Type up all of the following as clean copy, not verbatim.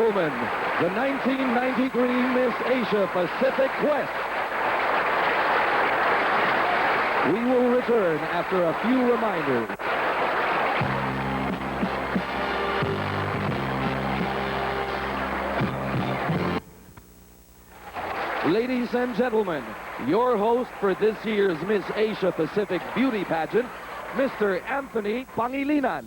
gentlemen, the 1993 Miss Asia Pacific Quest. We will return after a few reminders. Ladies and gentlemen, your host for this year's Miss Asia Pacific Beauty Pageant, Mr. Anthony Pangilinan.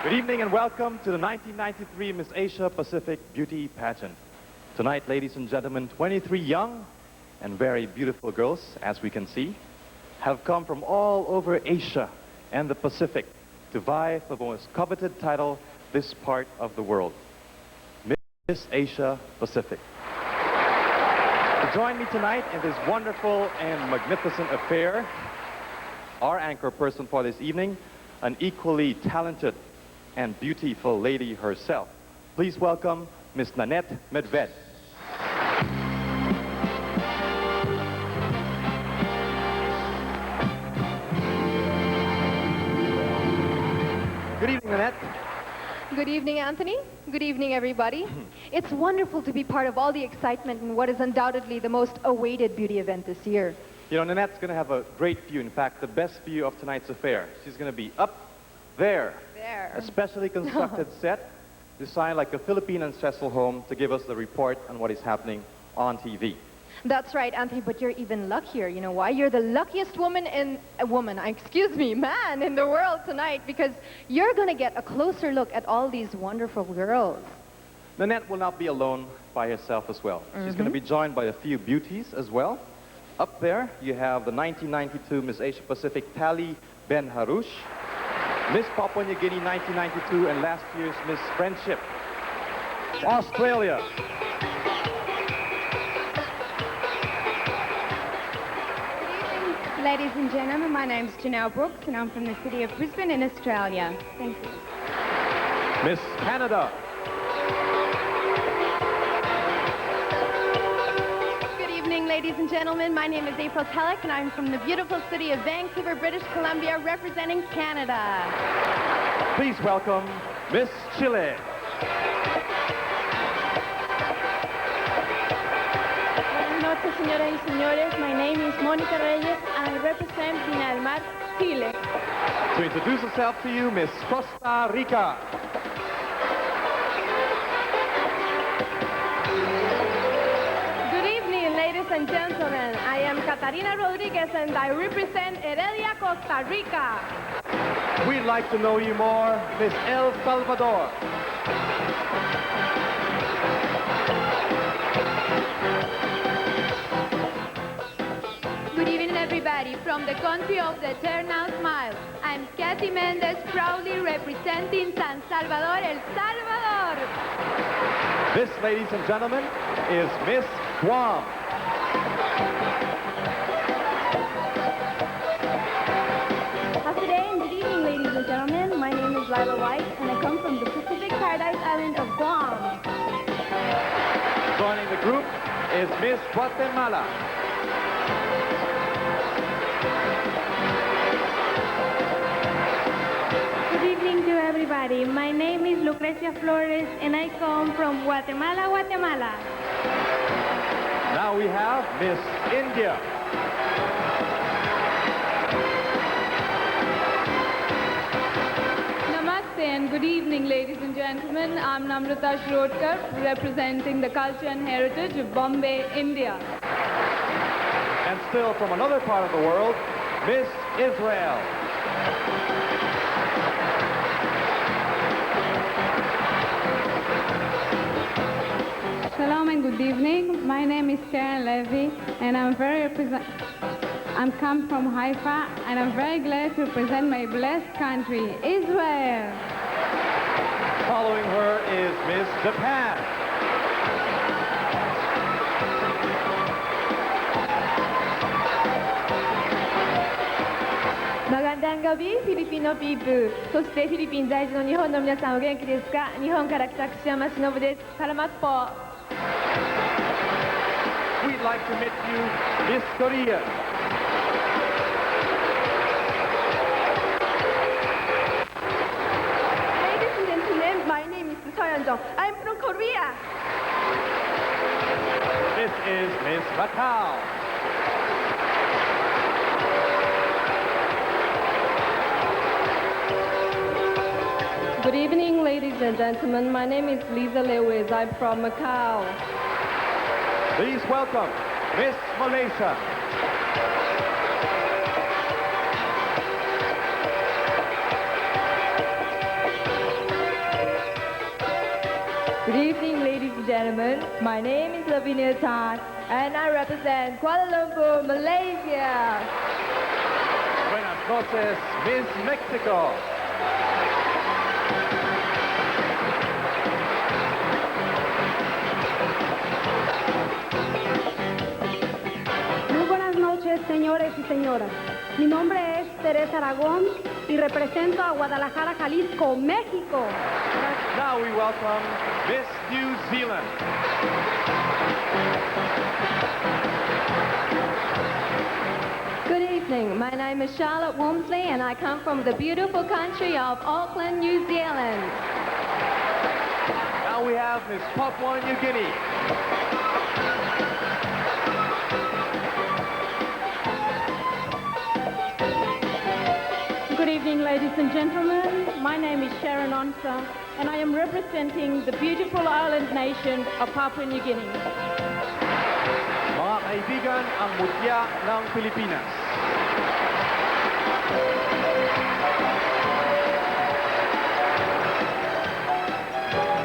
Good evening and welcome to the 1993 Miss Asia Pacific Beauty Pageant. Tonight, ladies and gentlemen, 23 young and very beautiful girls, as we can see, have come from all over Asia and the Pacific to vie for the most coveted title this part of the world, Miss Asia Pacific. To join me tonight in this wonderful and magnificent affair, our anchor person for this evening, an equally talented and beautiful lady herself. Please welcome Miss Nanette Medved. Good evening, Nanette. Good evening, Anthony. Good evening, everybody. It's wonderful to be part of all the excitement in what is undoubtedly the most awaited beauty event this year. You know, Nanette's going to have a great view, in fact, the best view of tonight's affair. She's going to be up there. A specially constructed set designed like a Philippine ancestral home to give us the report on what is happening on TV. That's right, Anthony, but you're even luckier. You know why? You're the luckiest man in the world tonight, because you're going to get a closer look at all these wonderful girls. Nanette will not be alone by herself as well. She's going to be joined by a few beauties as well. Up there, you have the 1992 Miss Asia Pacific Tali Ben Harush, Miss Papua New Guinea 1992, and last year's Miss Friendship, Australia. Ladies and gentlemen, my name's Janelle Brooks and I'm from the city of Brisbane in Australia. Thank you. Miss Canada. Good evening, ladies and gentlemen. My name is April Telek and I'm from the beautiful city of Vancouver, British Columbia, representing Canada. Please welcome Miss Chile. Buenas noches, señoras y señores. My name is Mónica Reyes and I represent Pinalmar, Chile. To introduce herself to you, Miss Costa Rica. Good evening, ladies and gentlemen. I am Catarina Rodriguez and I represent Heredia, Costa Rica. We'd like to know you more, Miss El Salvador. Good evening, everybody, from the country of the eternal smile. I'm Kathy Mendez, proudly representing San Salvador, El Salvador. This, ladies and gentlemen, is Miss Guam. Good evening, ladies and gentlemen. My name is Lila White, and I come from the Pacific Paradise Island of Guam. Joining the group is Miss Guatemala. Good evening to everybody. My name is Lucrecia Flores, and I come from Guatemala, Guatemala. Now we have Miss India. Namaste and good evening, ladies and gentlemen. I'm Namrata Shrodkar, representing the culture and heritage of Bombay, India. And still from another part of the world, Miss Israel. Shalom and good evening. My name is Karen Levy, and I'm come from Haifa, and I'm very glad to represent my blessed country, Israel. Following her is Miss Japan. Magandang gabi, Filipino people. そしてフィリピン在住の日本の皆さんお元気ですか？日本から来た串山忍です。サラマッポ。We'd we'd like to meet you Miss Korea. Ladies and gentlemen, my name is Choi Yeon-jung. I'm from Korea. This is Miss Macau. Good evening, ladies and gentlemen. My name is Lisa Lewis. I'm from Macau. Please welcome Miss Malaysia. Good evening, ladies and gentlemen. My name is Lavinia Tan, and I represent Kuala Lumpur, Malaysia. Buenas noches, Miss Mexico. Muy buenas noches, señores y señoras. Mi nombre es Teresa Aragón y represento a Guadalajara, Jalisco, México. Now we welcome Miss New Zealand. Good evening. My name is Charlotte Walmsley, and I come from the beautiful country of Auckland, New Zealand. Now we have Miss Papua New Guinea. Good evening, ladies and gentlemen. My name is Sharon Onsa, and I am representing the beautiful island nation of Papua New Guinea. Mga kaibigan, ang mutya ng Pilipinas.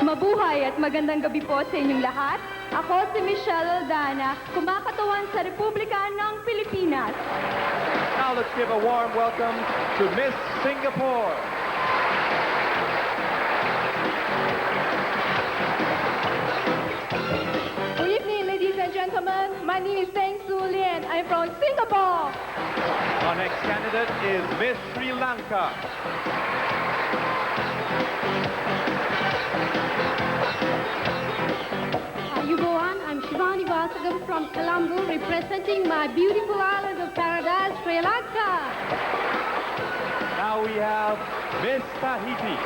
Mabuhay at magandang gabi po sa inyong lahat. Ako si Michelle Aldana, kumakatawan sa Republika ng Pilipinas. Now let's give a warm welcome to Miss Singapore. Good evening, ladies and gentlemen. My name is Deng Su Lien. I'm from Singapore. Our next candidate is Miss Sri Lanka. Ayubowan, I'm Shivani Vasagam from Colombo, representing my beautiful island of paradise, Sri Lanka. Now we have Miss Tahiti.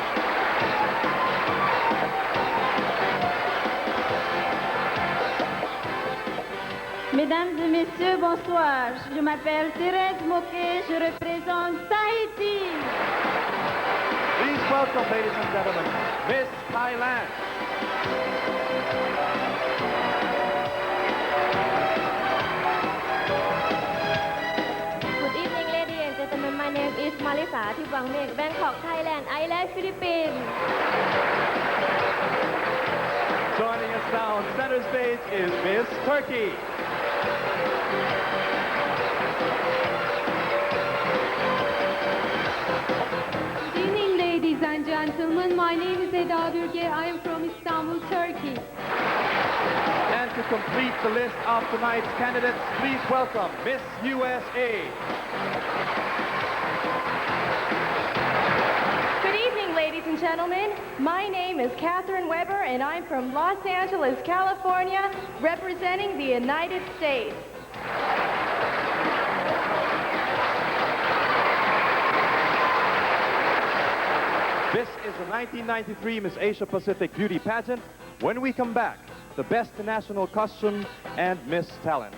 Mesdames et messieurs, bonsoir. Je m'appelle Thérèse Moquet, je représente Tahiti. Please welcome, ladies and gentlemen, Miss Thailand. Good evening, ladies and gentlemen. My name is Marisa Thipwangmek, Bangkok, Thailand. I love Philippines. Joining us now on center stage is Miss Turkey. Good evening, ladies and gentlemen. My name is Eda Bürge. I am from Istanbul, Turkey. And to complete the list of tonight's candidates, please welcome Miss USA. Good evening, ladies and gentlemen. My name is Catherine Weber, and I'm from Los Angeles, California, representing the United States. This is the 1993 Miss Asia Pacific Beauty Pageant. When we come back, the Best National Costume and Miss Talent.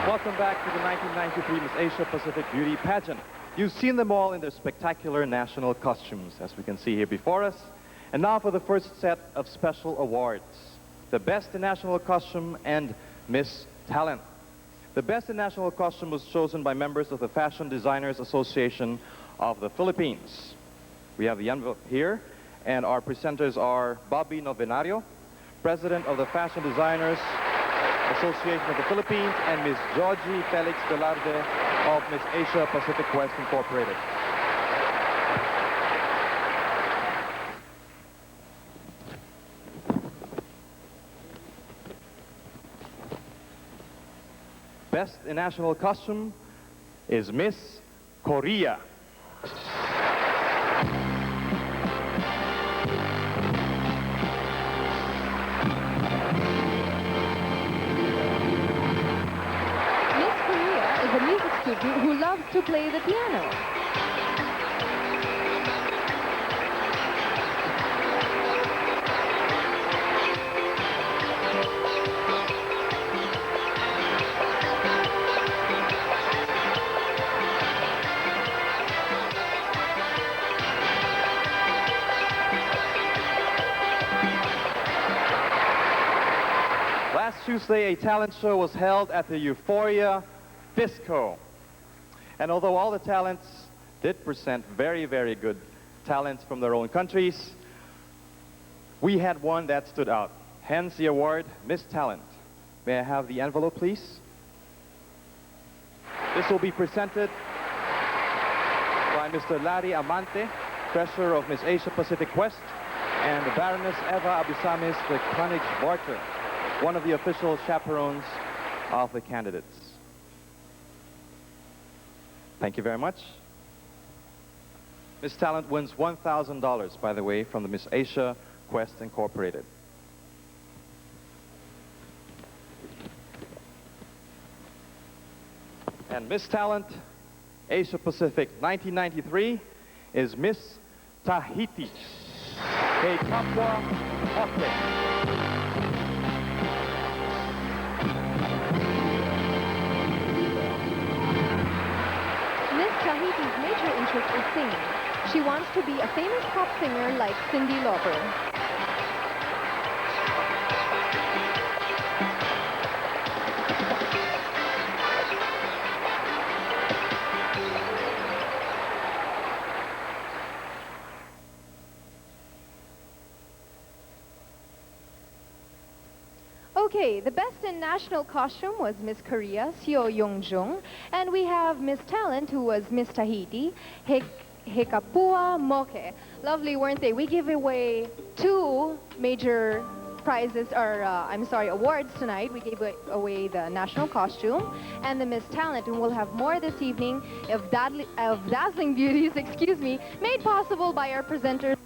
Welcome back to the 1993 Miss Asia Pacific Beauty Pageant. You've seen them all in their spectacular national costumes, as we can see here before us. And now for the first set of special awards. The Best National Costume and Miss Talent. The Best National Costume was chosen by members of the Fashion Designers Association of the Philippines. We have the envelope here, and our presenters are Bobby Novenario, President of the Fashion Designers Association of the Philippines, and Ms. Georgie Felix Velarde of Miss Asia Pacific West Incorporated. Best in National Costume is Miss Korea. who loves to play the piano. Last Tuesday, a talent show was held at the Euphoria Disco. And although all the talents did present very, very good talents from their own countries, we had one that stood out. Hence the award, Miss Talent. May I have the envelope, please? This will be presented by Mr. Larry Amante, treasurer of Miss Asia Pacific West, and Baroness Eva Abisamis de Koenigswarter, one of the official chaperones of the candidates. Thank you very much. Miss Talent wins $1,000, by the way, from the Miss Asia Quest Incorporated. And Miss Talent Asia Pacific 1993 is Miss Tahiti. Kei Kapwa Hote. Tahiti's major interest is singing. She wants to be a famous pop singer like Cyndi Lauper. Okay, the best in national costume was Miss Korea, Seo Young-jung, and we have Miss Talent, who was Miss Tahiti, Hekapua Moke. Lovely, weren't they? We give away 2 major prizes, or awards tonight. We gave away the national costume and the Miss Talent, and we'll have more this evening of dazzling beauties, made possible by our presenters.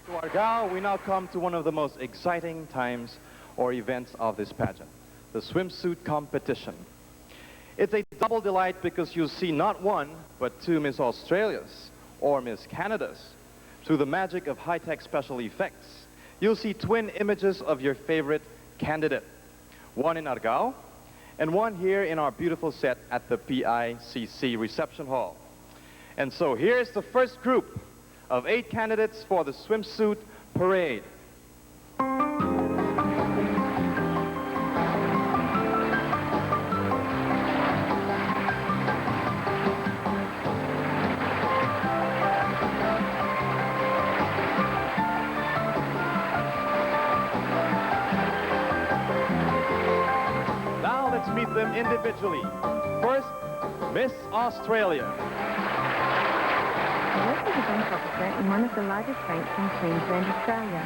To Argao, we now come to one of the most exciting times or events of this pageant, the swimsuit competition. It's a double delight because you'll see not one, but 2 Miss Australias or Miss Canadas. Through the magic of high-tech special effects, you'll see twin images of your favorite candidate. One in Argao, and one here in our beautiful set at the PICC reception hall. And so here's the first group of 8 candidates for the swimsuit parade. Meet them individually. First, Miss Australia. I work as a bank officer in one of the largest banks in Queensland, Australia.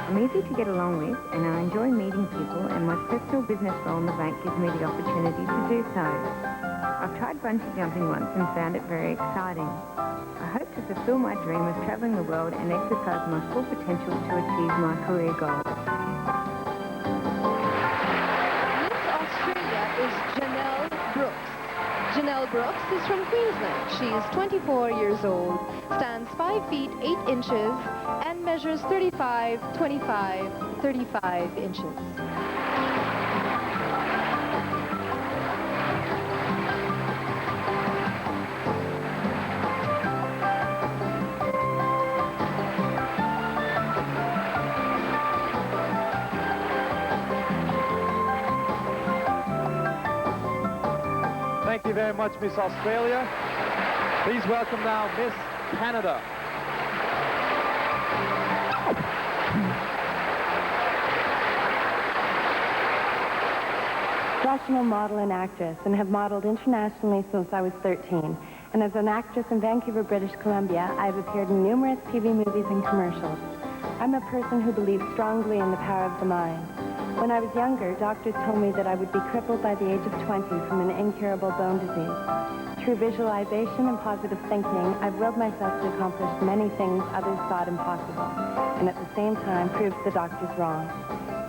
I'm easy to get along with and I enjoy meeting people, and my personal business role in the bank gives me the opportunity to do so. I've tried bungee jumping once and found it very exciting. I hope to fulfill my dream of travelling the world and exercise my full potential to achieve my career goals. Janelle Brooks is from Queensland. She is 24 years old, stands 5 feet 8 inches, and measures 35 inches. Thank you very much, Miss Australia. Please welcome now Miss Canada. Professional model and actress, and have modeled internationally since I was 13. And as an actress in Vancouver, British Columbia, I have appeared in numerous TV movies and commercials. I'm a person who believes strongly in the power of the mind. When I was younger, doctors told me that I would be crippled by the age of 20 from an incurable bone disease. Through visualization and positive thinking, I've willed myself to accomplish many things others thought impossible, and at the same time proved the doctors wrong.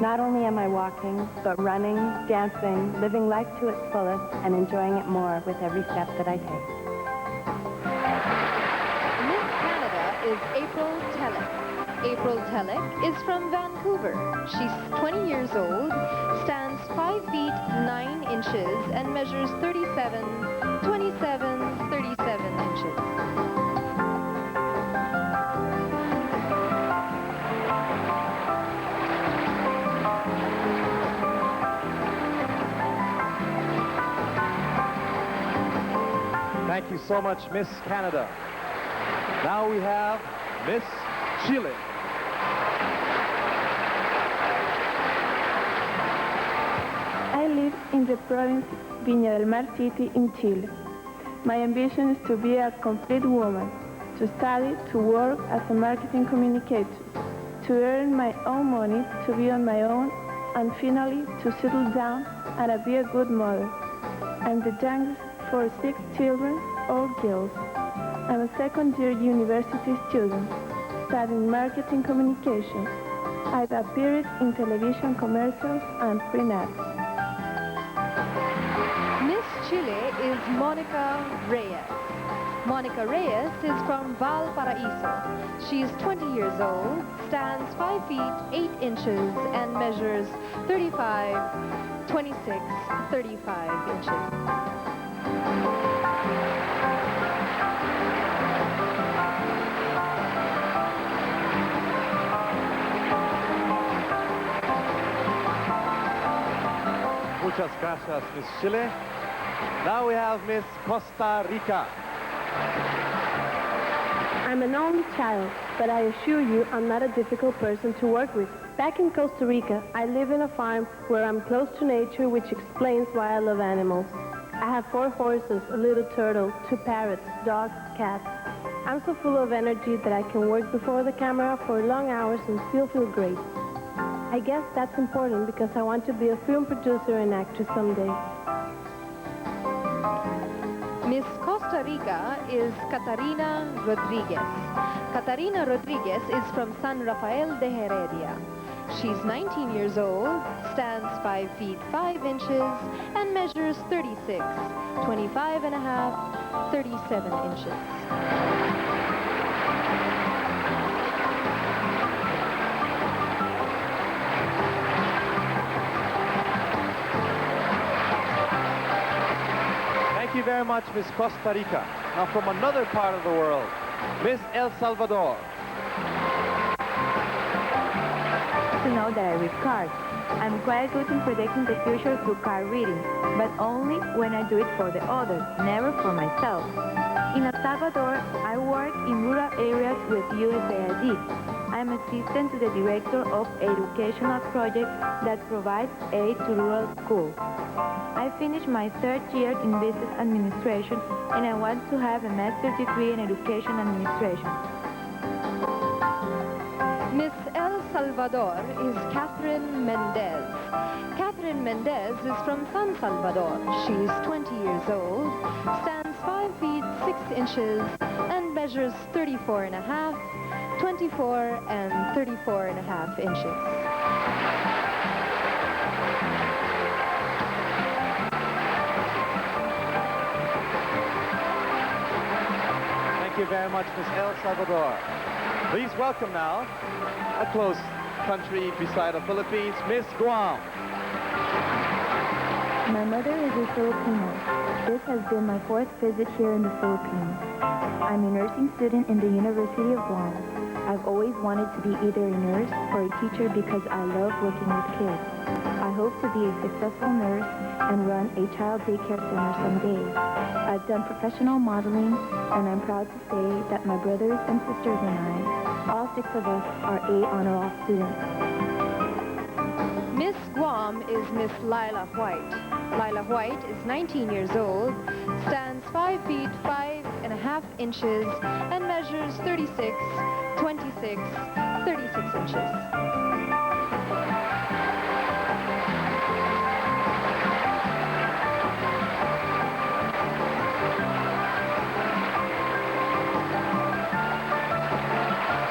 Not only am I walking, but running, dancing, living life to its fullest, and enjoying it more with every step that I take. Miss Canada is April Telek. April Telek is from Vancouver. She's 20 years old, stands 5 feet 9 inches, and measures 37 inches. Thank you so much, Miss Canada. Now we have Miss Chile. I live in the province Viña del Mar City in Chile. My ambition is to be a complete woman, to study, to work as a marketing communicator, to earn my own money, to be on my own, and finally to settle down and be a good mother. I'm the youngest for 6 children, all girls. I'm a second-year university student, studying marketing communication. I've appeared in television commercials and print ads. Miss Chile is Monica Reyes. Monica Reyes is from Valparaiso. She's 20 years old, stands 5 feet 8 inches, and measures 35 inches. Muchas gracias, Miss Chile. Now we have Miss Costa Rica. I'm an only child, but I assure you I'm not a difficult person to work with. Back in Costa Rica, I live in a farm where I'm close to nature, which explains why I love animals. I have 4 horses, a little turtle, 2 parrots, dogs, cats. I'm so full of energy that I can work before the camera for long hours and still feel great. I guess that's important because I want to be a film producer and actress someday. Miss Costa Rica is Catarina Rodriguez. Catarina Rodriguez is from San Rafael de Heredia. She's 19 years old, stands 5 feet 5 inches, and measures 36, 25 and a half, 37 inches. Thank you very much, Miss Costa Rica. Now from another part of the world, Miss El Salvador. To know that I read cards. I'm quite good in predicting the future through card reading, but only when I do it for the others, never for myself. In El Salvador, I work in rural areas with USAID. I'm assistant to the director of educational project that provides aid to rural schools. I finished my 3rd year in business administration, and I want to have a master's degree in education administration. Miss El Salvador is Catherine Mendez. Catherine Mendez is from San Salvador. She's 20 years old, stands 5 feet 6 inches, and measures 34 and a half, 24 and 34 and a half inches. Thank you very much, Miss El Salvador. Please welcome now a close country beside the Philippines, Miss Guam. My mother is a Filipino. This has been my 4th visit here in the Philippines. I'm a nursing student in the University of Guam. I've always wanted to be either a nurse or a teacher because I love working with kids. I hope to be a successful nurse and run a child daycare center someday. I've done professional modeling, and I'm proud to say that my brothers and sisters and I, all 6 of us, are A honor roll students. Miss Guam is Miss Lila White. Lila White is 19 years old, stands 5 feet 5 and a half inches, and measures 36, 26, 36 inches.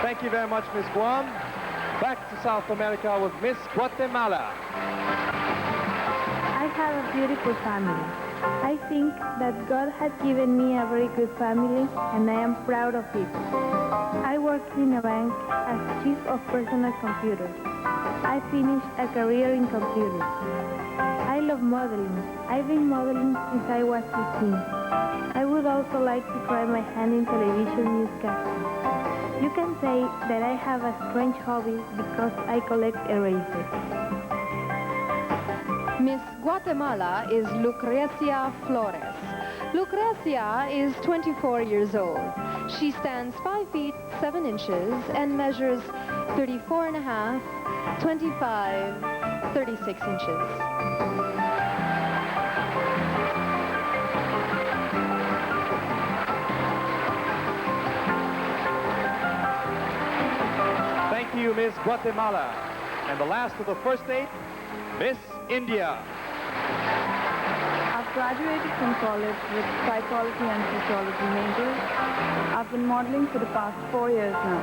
Thank you very much, Miss Guam. Back to South America with Miss Guatemala. I have a beautiful family. I think that God has given me a very good family and I am proud of it. I worked in a bank as chief of personal computers. I finished a career in computers. I love modeling. I've been modeling since I was 15. I would also like to try my hand in television newscasting. You can say that I have a strange hobby because I collect erasers. Miss Guatemala is Lucrecia Flores. Lucrecia is 24 years old. She stands 5 feet 7 inches and measures 34 and a half, 25, 36 inches. Thank you, Miss Guatemala. And the last of the first 8, Miss India. I've graduated from college with psychology and sociology majors. I've been modeling for the past 4 years now.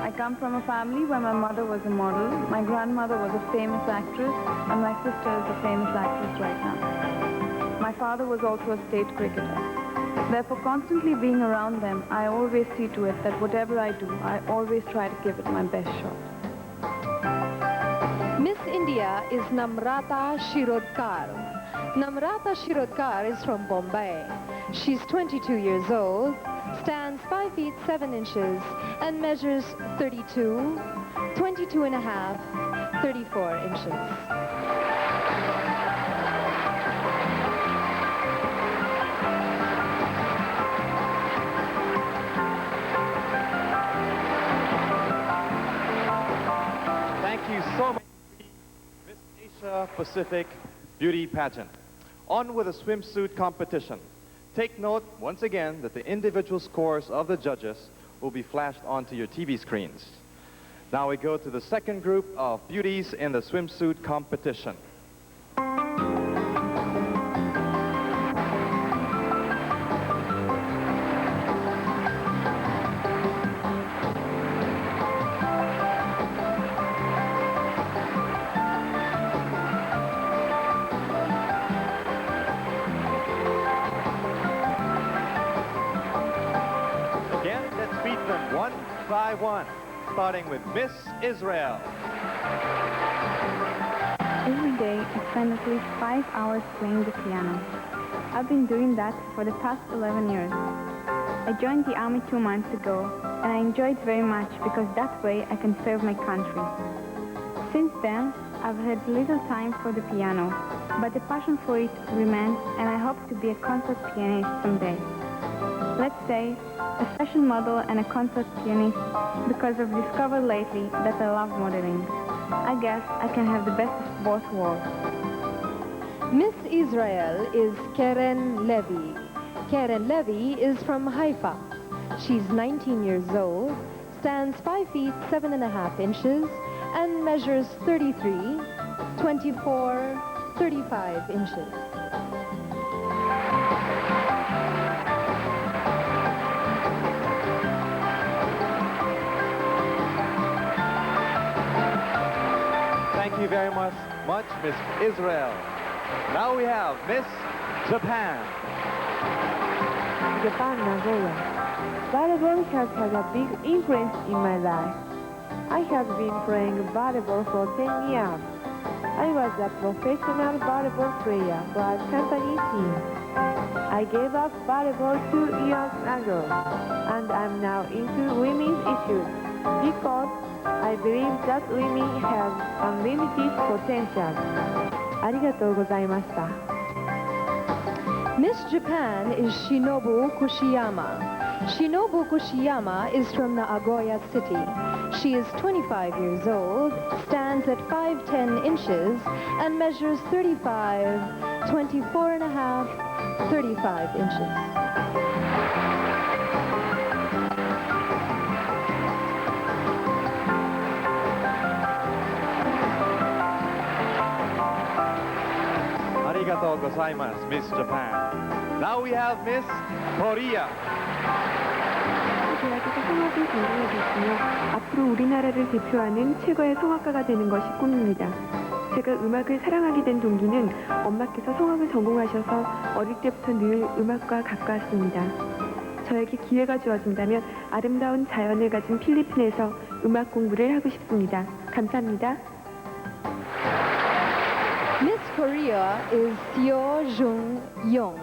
I come from a family where my mother was a model, my grandmother was a famous actress, and my sister is a famous actress right now. My father was also a state cricketer. Therefore, constantly being around them, I always see to it that whatever I do, I always try to give it my best shot. Miss India is Namrata Shirodkar. Namrata Shirodkar is from Bombay. She's 22 years old, stands 5 feet 7 inches, and measures 32, 22 and a half, 34 inches. Thank you so much, Miss Asia Pacific Beauty Pageant. On with the swimsuit competition. Take note, once again, that the individual scores of the judges will be flashed onto your TV screens. Now we go to the second group of beauties in the swimsuit competition. One by one, starting with Miss Israel. Every day, I spend at least 5 hours playing the piano. I've been doing that for the past 11 years. I joined the army 2 months ago, and I enjoy it very much because that way I can serve my country. Since then, I've had little time for the piano, but the passion for it remains, and I hope to be a concert pianist someday. Let's say, a fashion model and a concert pianist because I've discovered lately that I love modeling. I guess I can have the best of both worlds. Miss Israel is Keren Levy. Keren Levy is from Haifa. She's 19 years old, stands 5 feet 7 and a half inches, and measures 33, 24, 35 inches. Thank you very much, Miss Israel. Now we have Miss Japan. Japan, Nagoya. Volleyball has had a big influence in my life. I have been playing volleyball for 10 years. I was a professional volleyball player for a company team. I gave up volleyball 2 years ago, and I'm now into women's issues because I believe that women have unlimited potential. ありがとうございました。Miss Japan is Shinobu Kushiyama. Shinobu Kushiyama is from Nagoya City. She is 25 years old, stands at 5'10" inches, and measures 35, 24 and a half, 35 inches. Arigatou gozaimasu, Miss Japan. Now we have Miss Korea. 성악을 전공하고 있으며 앞으로 우리나라를 대표하는 최고의 성악가가 되는 것이 꿈입니다. 제가 음악을 사랑하게 된 동기는 엄마께서 성악을 전공하셔서 어릴 때부터 늘 음악과 가까웠습니다. 저에게 기회가 주어진다면 아름다운 자연을 가진 필리핀에서 음악 공부를 하고 싶습니다. 감사합니다. Miss Korea is Seo Jung Young.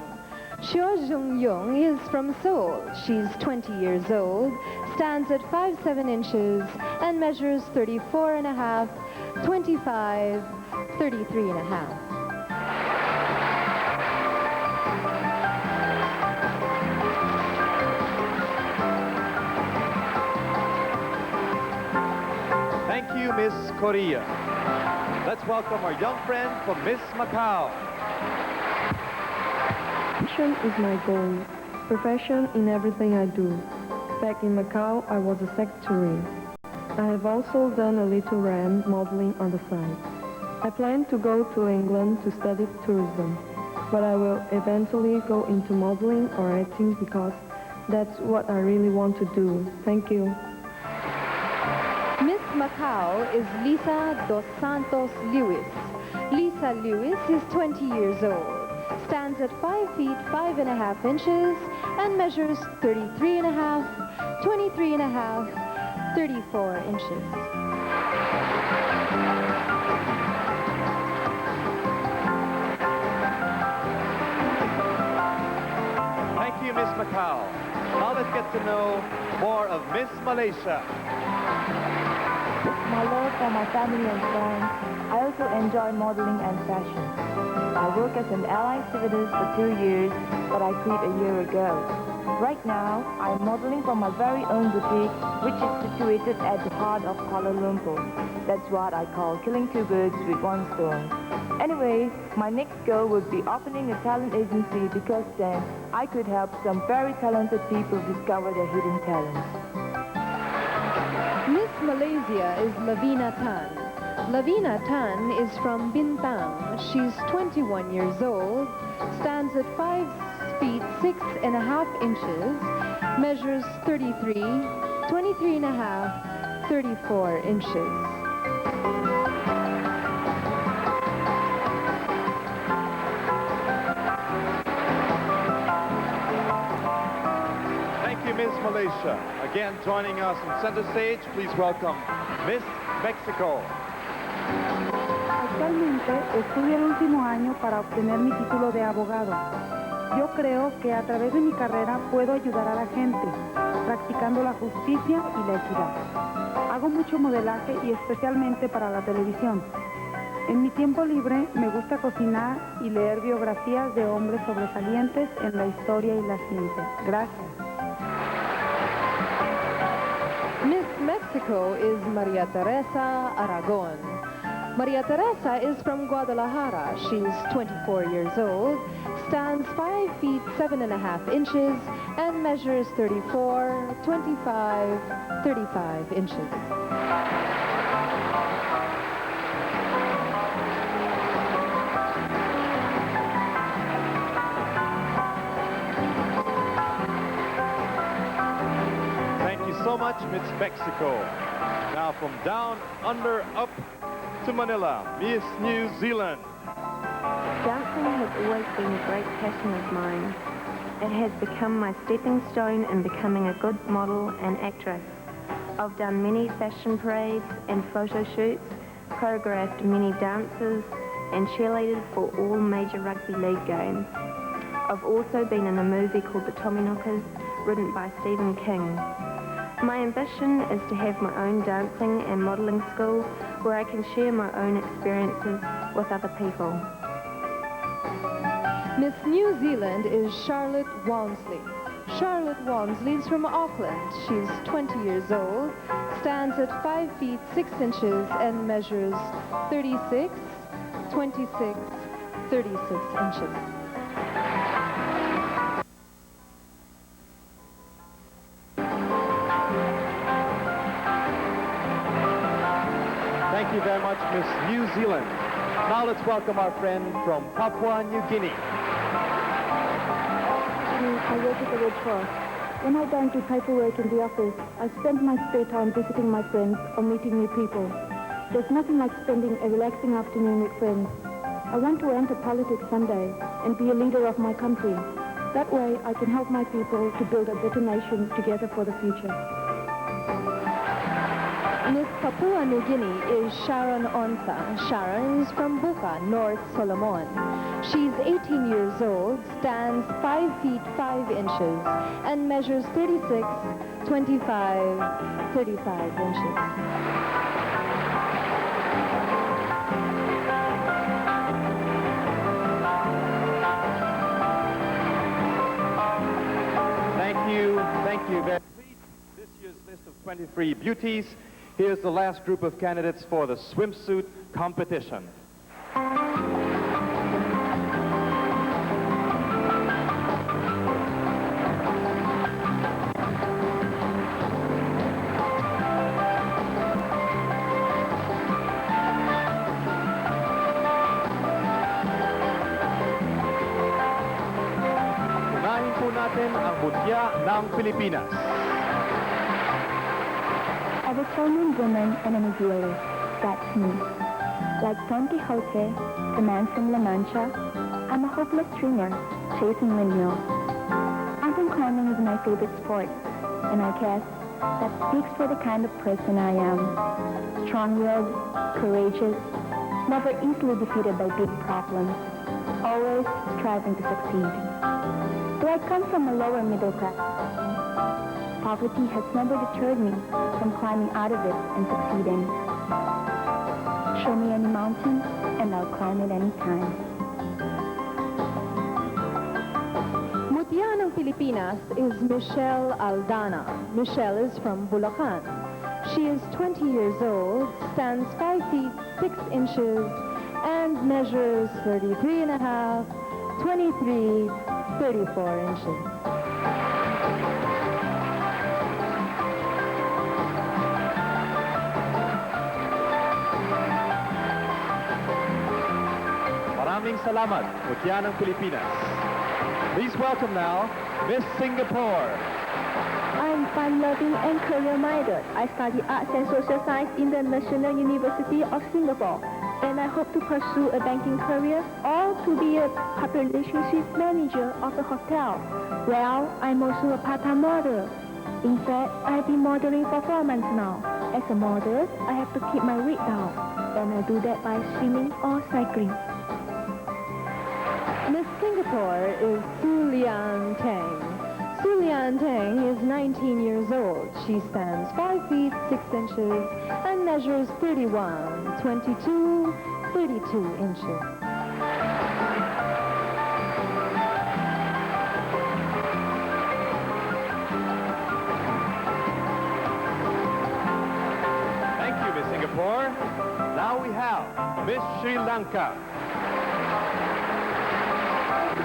Seo Jung Young is from Seoul. She's 20 years old, stands at 5'7" inches, and measures 34 and a half, 25, 33 and a half. Thank you, Miss Korea. Let's welcome our young friend from Miss Macau. Passion is my goal. Profession in everything I do. Back in Macau, I was a secretary. I have also done a little RAM modeling on the side. I plan to go to England to study tourism, but I will eventually go into modeling or acting because that's what I really want to do. Thank you. Miss Macau is Lisa Dos Santos Lewis. Lisa Lewis is 20 years old, stands at 5 feet 5 and a half inches, and measures 33 and a half, 23 and a half, 34 inches. Thank you, Miss Macau. Now let's get to know more of Miss Malaysia. My love for my family and friends. I also enjoy modeling and fashion. I work as an airline stewardess for 2 years, but I quit a year ago. Right now, I'm modeling for my very own boutique, which is situated at the heart of Kuala Lumpur. That's what I call killing two birds with one stone. Anyway, my next goal would be opening a talent agency because then I could help some very talented people discover their hidden talents. Miss Malaysia is Lavina Tan. Lavina Tan is from Bintang. She's 21 years old, stands at 5 feet 6 and a half inches, measures 33, 23 and a half, 34 inches. Thank you, Miss Malaysia. Again, joining us on center stage, please welcome Miss Mexico. Actualmente estudio el último año para obtener mi título de abogado. Yo creo que a través de mi carrera puedo ayudar a la gente, practicando la justicia y la equidad. Hago mucho modelaje y especialmente para la televisión. En mi tiempo libre me gusta cocinar y leer biografías de hombres sobresalientes en la historia y la ciencia. Gracias. Miss Mexico is Maria Teresa Aragon. Maria Teresa is from Guadalajara. She's 24 years old, stands 5 feet 7 and a half inches, and measures 34, 25, 35 inches. Thank you so much, Miss Mexico. Now from down under up to Manila, Miss New Zealand. Dancing has always been a great passion of mine. It has become my stepping stone in becoming a good model and actress. I've done many fashion parades and photo shoots, choreographed many dances, and cheerleaded for all major rugby league games. I've also been in a movie called The Tommyknockers, written by Stephen King. My ambition is to have my own dancing and modelling school where I can share my own experiences with other people. Miss New Zealand is Charlotte Walmsley. Charlotte Walmsley is from Auckland. She's 20 years old, stands at 5 feet 6 inches, and measures 36, 26, 36 inches. Thank you very much, Miss New Zealand. Now let's welcome our friend from Papua New Guinea. I work at the Red Cross. When I don't do paperwork in the office, I spend my spare time visiting my friends or meeting new people. There's nothing like spending a relaxing afternoon with friends. I want to enter politics someday and be a leader of my country. That way, I can help my people to build a better nation together for the future. Miss Papua New Guinea is Sharon Onsa. Sharon is from Buka, North Solomon. She's 18 years old, stands 5 feet 5 inches, and measures 36, 25, 35 inches. Thank you very much. This year's list of 23 beauties. Here's the last group of candidates for the swimsuit competition. Unahin po natin ang mutya ng Pilipinas. I'm a Solomon woman and I'm a duelist. That's me. Like Don Quixote, the man from La Mancha, I'm a hopeless dreamer, chasing windmills. Mountain climbing is my favorite sport, and I guess that speaks for the kind of person I am. Strong-willed, courageous, never easily defeated by big problems, always striving to succeed. Though I come from a lower middle class, poverty has never deterred me from climbing out of it and succeeding. Show me any mountain, and I'll climb it any time. Mutya ng Pilipinas is Michelle Aldana. Michelle is from Bulacan. She is 20 years old, stands 5 feet 6 inches, and measures 33 and a half, 23, 34 inches. Maraming salamat, Mutya ng Pilipinas. Please welcome now, Miss Singapore. I'm fun-loving and career-minded. I study arts and social science in the National University of Singapore, and I hope to pursue a banking career or to be a public relationship manager of a hotel. Well, I'm also a part-time model. In fact, I've been modeling for 4 months now. As a model, I have to keep my weight down, and I do that by swimming or cycling. Miss Singapore is Su Lian Teng. Su Lian Teng is 19 years old. She stands 5 feet 6 inches and measures 31, 22, 32 inches. Thank you, Miss Singapore. Now we have Miss Sri Lanka.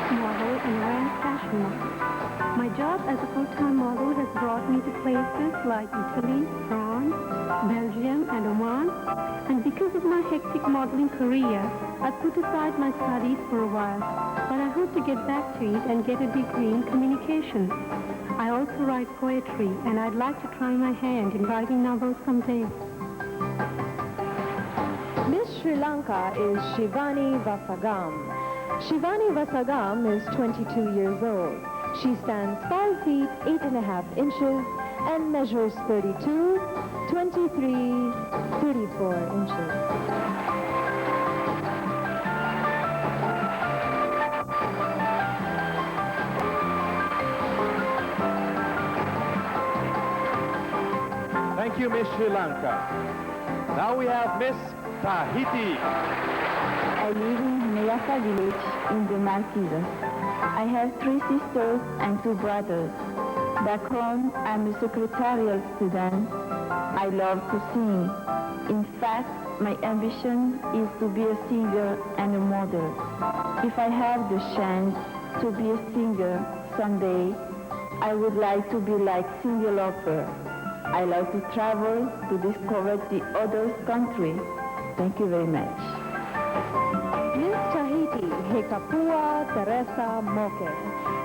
Model and ran fashion model. My job as a full-time model has brought me to places like Italy, France, Belgium, and Oman. And because of my hectic modeling career, I put aside my studies for a while. But I hope to get back to it and get a degree in communication. I also write poetry, and I'd like to try my hand in writing novels someday. Miss Sri Lanka is Shivani Vasagam. Shivani Vasagam is 22 years old. She stands 5 feet 8 and a half inches and measures 32, 23, 34 inches. Thank you, Miss Sri Lanka. Now we have Miss Tahiti. I live in Mayasa village in the Maldives. I have 3 sisters and 2 brothers. Back home, I'm a secretarial student. I love to sing. In fact, my ambition is to be a singer and a model. If I have the chance to be a singer someday, I would like to be like Cyndi Lauper. I like to travel to discover the other country. Thank you very much. Miss Tahiti, Hikapua Teresa Moke.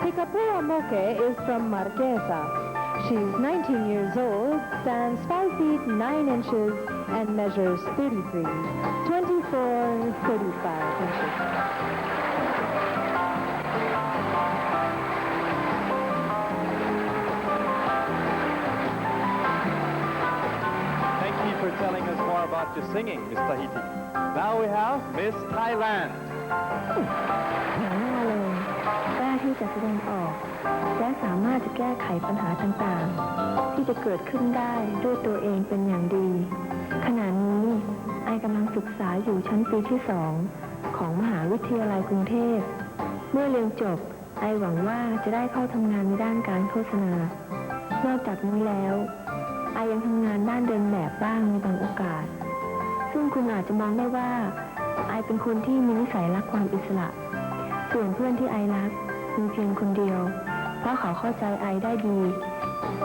Hikapua Moke is from Marquesa. She's 19 years old, stands 5 feet 9 inches, and measures 33, 24, 35 inches. Thank you for telling us more about your singing, Miss Tahiti. Now we have Miss Thailand. อย่างน่าเลยกล้าที่จะแสดงออก และสามารถจะแก้ไขปัญหาต่างๆ ที่จะเกิดขึ้นได้ด้วยตัวเองเป็นอย่างดี ขณะนี้ไอกำลังศึกษาอยู่ชั้นปีที่ 2 ของมหาวิทยาลัยกรุงเทพ เมื่อเรียนจบไอหวังว่าจะได้เข้าทำงานในด้านการโฆษณา นอกจากนี้แล้วไอยังทำงานด้านเดินแบบบ้างในบางโอกาส ซึ่งคุณอาจจะมองได้ว่าไอเป็นคนที่มีนิสัยรักความอิสระ ส่วนเพื่อนที่ไอรักมีเพียงคนเดียว เพราะเขาเข้าใจไอได้ดี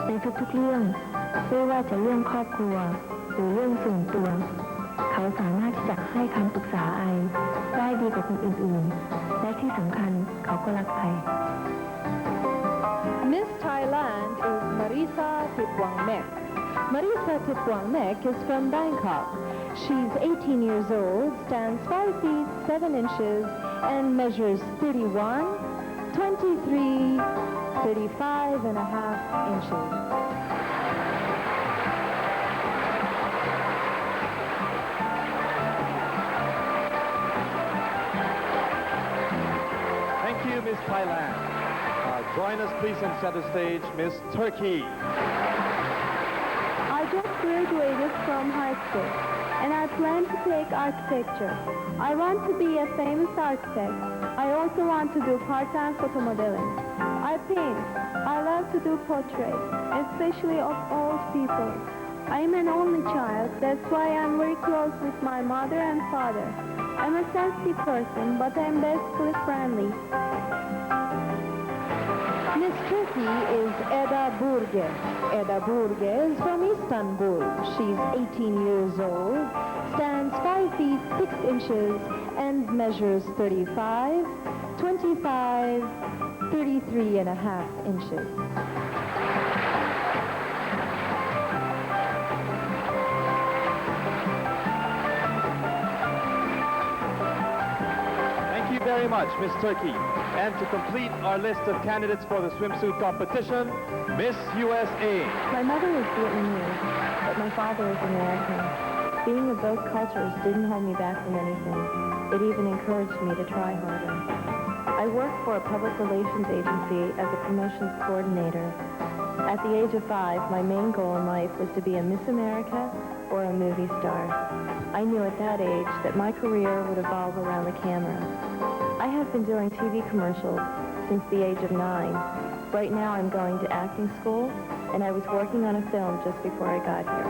ในทุกๆเรื่องไม่ว่าจะเรื่องครอบครัวหรือเรื่องส่วนตัว เขาสามารถที่จะให้คำปรึกษาไอได้ดีกว่าคนอื่นๆ และที่สำคัญเขาก็รักไอ Miss Thailand is Marisa Thipwangmek. Marisa Thipwangmek is from Bangkok. She's 18 years old, stands 5 feet 7 inches, and measures 31, 23, 35 and a half inches. Thank you, Miss Thailand. Join us, please, on center stage, Miss Turkey. I just graduated from high school, and I plan to take architecture. I want to be a famous architect. I also want to do part-time photo modeling. I paint. I love to do portraits, especially of old people. I am an only child, that's why I'm very close with my mother and father. I'm a sensitive person, but I'm basically friendly. Miss Turkey is Eda Burge. Eda Burge is from Istanbul. She's 18 years old, stands 5 feet 6 inches, and measures 35, 25, 33 and a half inches. Thank you very much, Miss Turkey. And to complete our list of candidates for the swimsuit competition, Miss USA. My mother is Vietnamese, but my father is American. Being of both cultures didn't hold me back from anything. It even encouraged me to try harder. I worked for a public relations agency as a promotions coordinator. At the age of 5, my main goal in life was to be a Miss America or a movie star. I knew at that age that my career would evolve around the camera. I have been doing TV commercials since the age of 9. Right now I'm going to acting school, and I was working on a film just before I got here.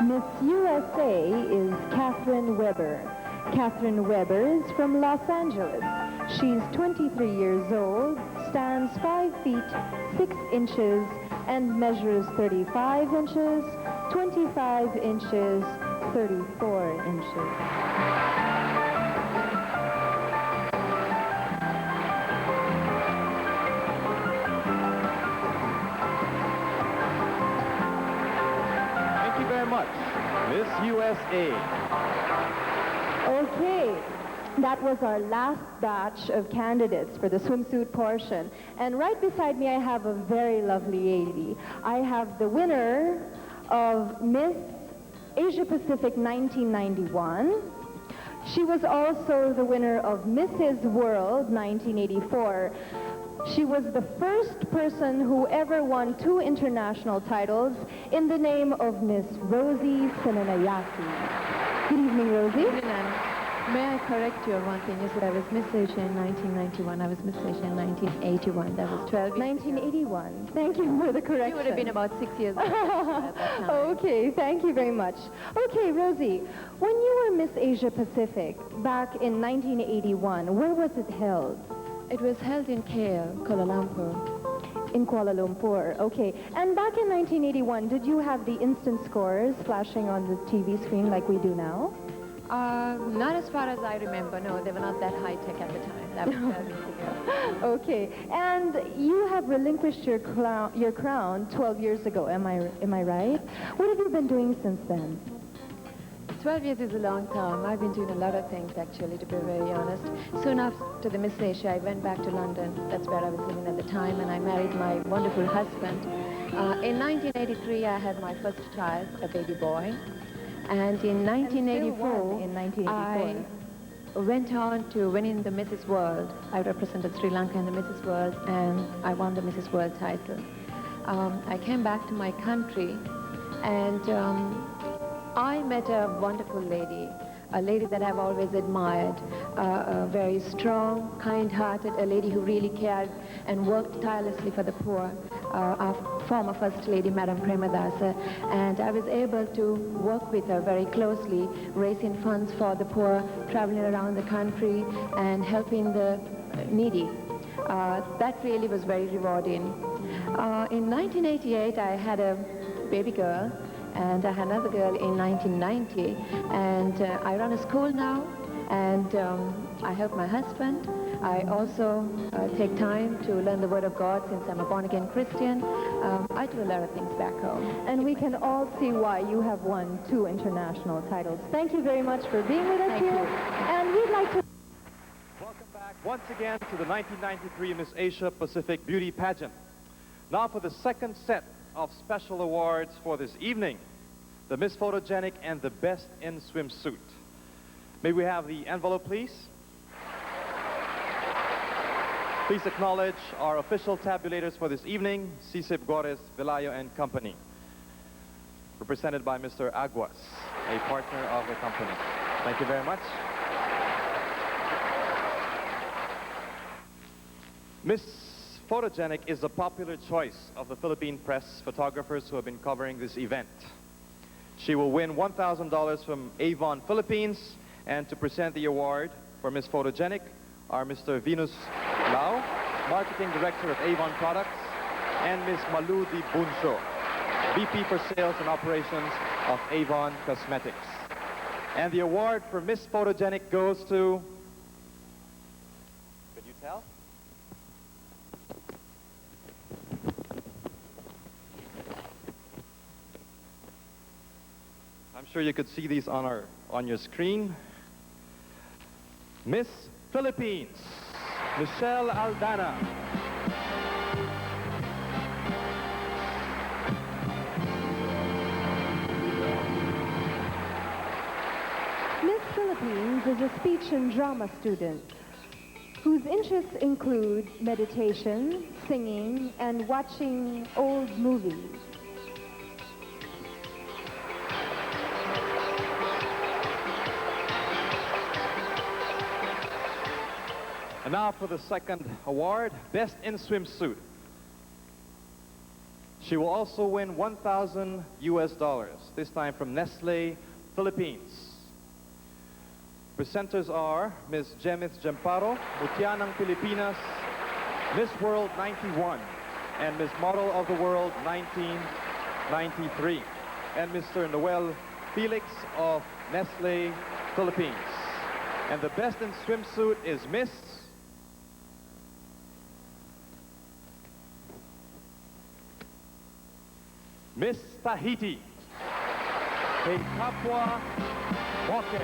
Miss USA is Catherine Weber. Catherine Weber is from Los Angeles. She's 23 years old, stands 5 feet 6 inches, and measures 35 inches, 25 inches, 34 inches. Thank you very much, Miss USA. Okay, that was our last batch of candidates for the swimsuit portion. And right beside me, I have a very lovely lady. I have the winner of Miss Asia Pacific 1991. She was also the winner of Mrs. World 1984. She was the first person who ever won 2 international titles in the name of Miss Rosie Senanayake. Good evening, Rosie. Good evening. May I correct you on one thing? You said I was Miss Asia in 1991. I was Miss Asia in 1981. That was 12 years 1981. Ago. Thank you for the correction. You would have been about 6 years old at that time. Okay, thank you very much. Okay, Rosie, when you were Miss Asia Pacific back in 1981, where was it held? It was held in KL, Kuala Lumpur. In Kuala Lumpur, okay. And back in 1981, did you have the instant scores flashing on the TV screen like we do now? Not as far as I remember. No, they were not that high tech at the time. That was 12 years ago. Okay, and you have relinquished your crown 12 years ago. Am I right? What have you been doing since then? 12 years is a long time. I've been doing a lot of things, actually, to be very honest. Soon after the Miss Asia, I went back to London. That's where I was living at the time, and I married my wonderful husband. In 1983, I had my first child, a baby boy. And in 1984, I went on to winning the Mrs. World. I represented Sri Lanka in the Mrs. World, and I won the Mrs. World title. I came back to my country, and I met a wonderful lady, a lady that I've always admired, very strong, kind-hearted, a lady who really cared and worked tirelessly for the poor, our former First Lady, Madam Premadasa, and I was able to work with her very closely, raising funds for the poor, traveling around the country, and helping the needy. That really was very rewarding. In 1988, I had a baby girl, and I had another girl in 1990, and I run a school now, and I help my husband. I also take time to learn the Word of God since I'm a born-again Christian. I do a lot of things back home. And we can all see why you have won 2 international titles. Thank you very much for being with us Thank here. you. And we'd like to... Welcome back once again to the 1993 Miss Asia Pacific Beauty Pageant. Now for the second set of special awards for this evening, the Miss Photogenic and the Best in Swimsuit. May we have the envelope, please? Please acknowledge our official tabulators for this evening, CICIP Gores, Velayo and Company, represented by Mr. Aguas, a partner of the company. Thank you very much. Miss Photogenic is a popular choice of the Philippine press photographers who have been covering this event. She will win $1,000 from Avon Philippines, and to present the award for Miss Photogenic are Mr. Venus Lau, Marketing Director of Avon Products, and Ms. Malu Di Bunso, VP for Sales and Operations of Avon Cosmetics. And the award for Miss Photogenic goes to... Could you tell? I'm sure you could see these on your screen. Miss Philippines, Michelle Aldana. Miss Philippines is a speech and drama student whose interests include meditation, singing, and watching old movies. And now for the second award, Best in Swimsuit. She will also win $1,000 US, this time from Nestle Philippines. Presenters are Ms. Jemith Jemparo, Mutya ng Pilipinas, Miss World 91, and Miss Model of the World 1993, and Mr. Noel Felix of Nestle Philippines. And the Best in Swimsuit is Miss Tahiti, kay Kapwa Moke.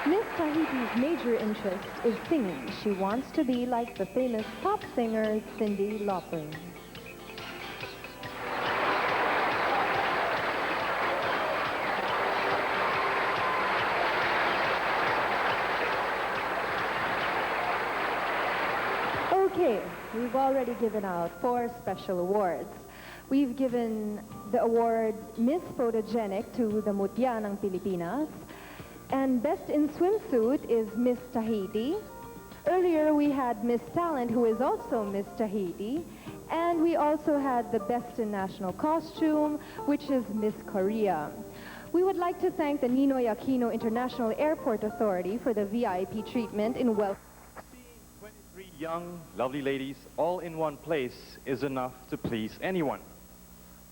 Miss Tahiti's major interest is singing. She wants to be like the famous pop singer Cyndi Lauper. Okay, we've already given out 4 special awards. We've given the award Miss Photogenic to the Mutya ng Pilipinas, and Best in Swimsuit is Miss Tahiti. Earlier we had Miss Talent, who is also Miss Tahiti, and we also had the Best in National Costume, which is Miss Korea. We would like to thank the Ninoy Aquino International Airport Authority for the VIP treatment in welcoming 23 young, lovely ladies all in one place is enough to please anyone.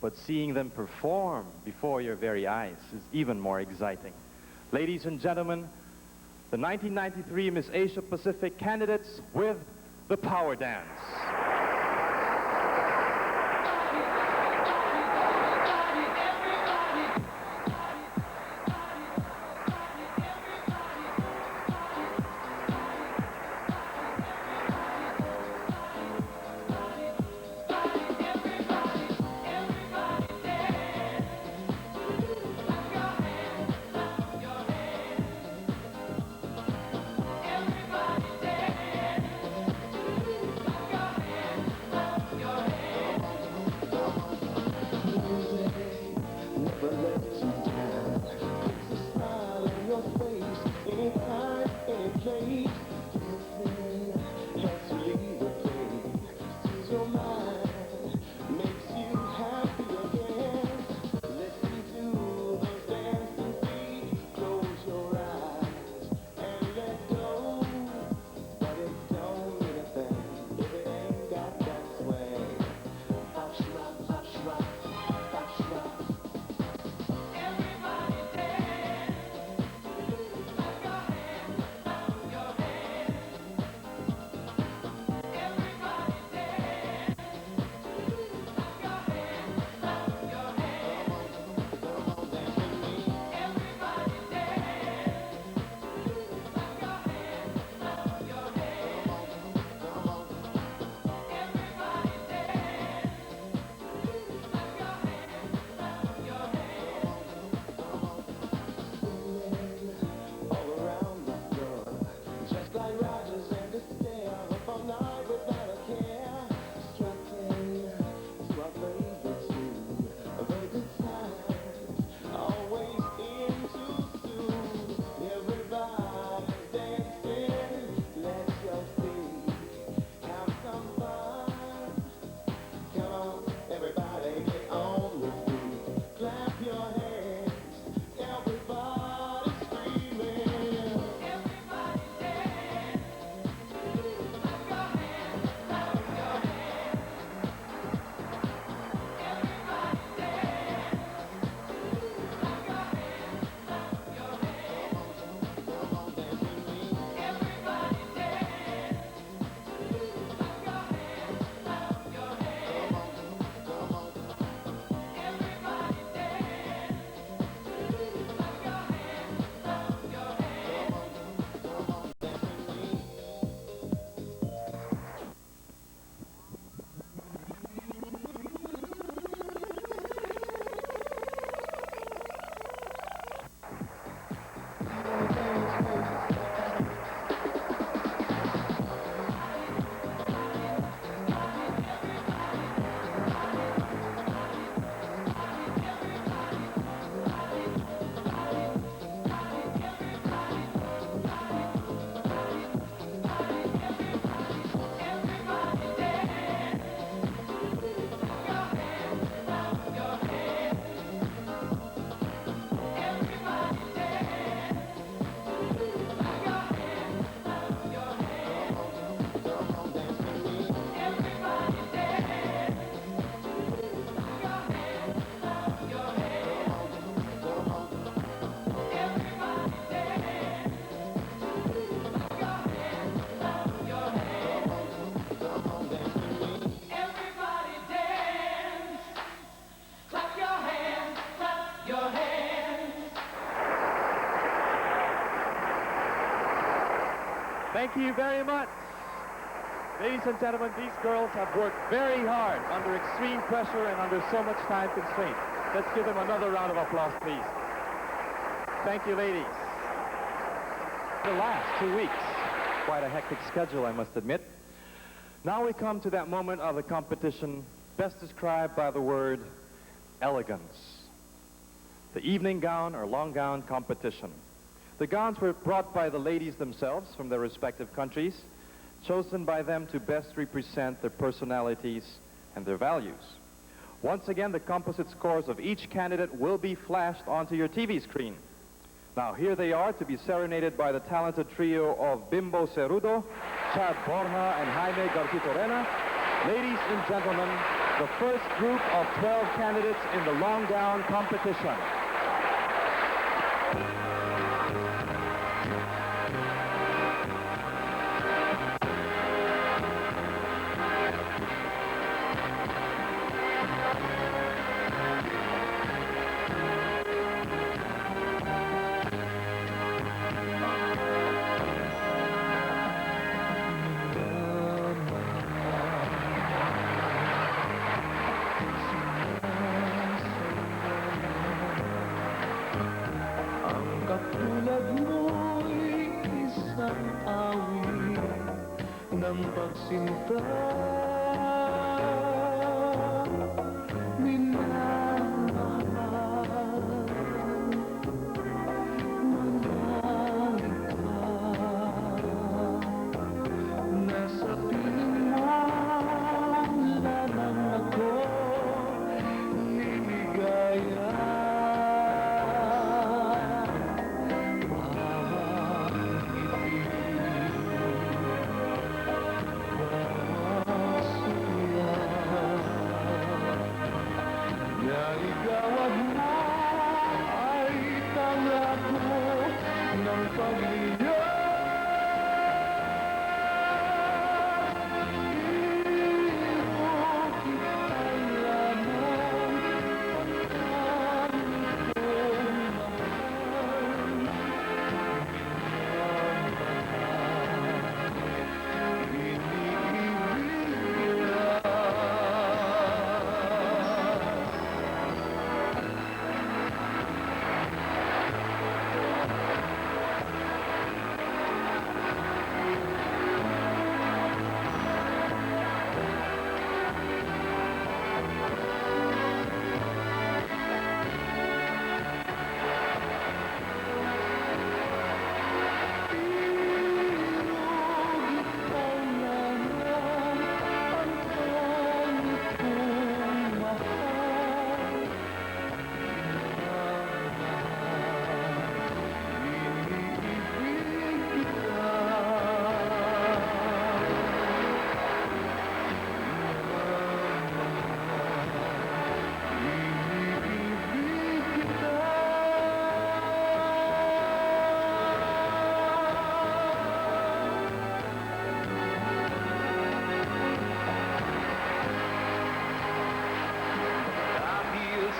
But seeing them perform before your very eyes is even more exciting. Ladies and gentlemen, the 1993 Miss Asia Pacific candidates with the Power Dance. Thank you very much. Ladies and gentlemen, these girls have worked very hard under extreme pressure and under so much time constraint. Let's give them another round of applause, please. Thank you, ladies. The last 2 weeks, quite a hectic schedule, I must admit. Now we come to that moment of the competition best described by the word elegance. The evening gown or long gown competition. The gowns were brought by the ladies themselves from their respective countries, chosen by them to best represent their personalities and their values. Once again, the composite scores of each candidate will be flashed onto your TV screen. Now, here they are to be serenaded by the talented trio of Bimbo Cerudo, Chad Borja and Jaime Garcitorena. Ladies and gentlemen, the first group of 12 candidates in the long gown competition. Katulad mo'y isang awit ng pagsinta. Minamahal, manahal ka. Nasa piling mo lamang ako liligaya. Naligawan mo ay tanga ko ng pagliya. Iro kita lamang pagkami kong mahal. Iniibig kita.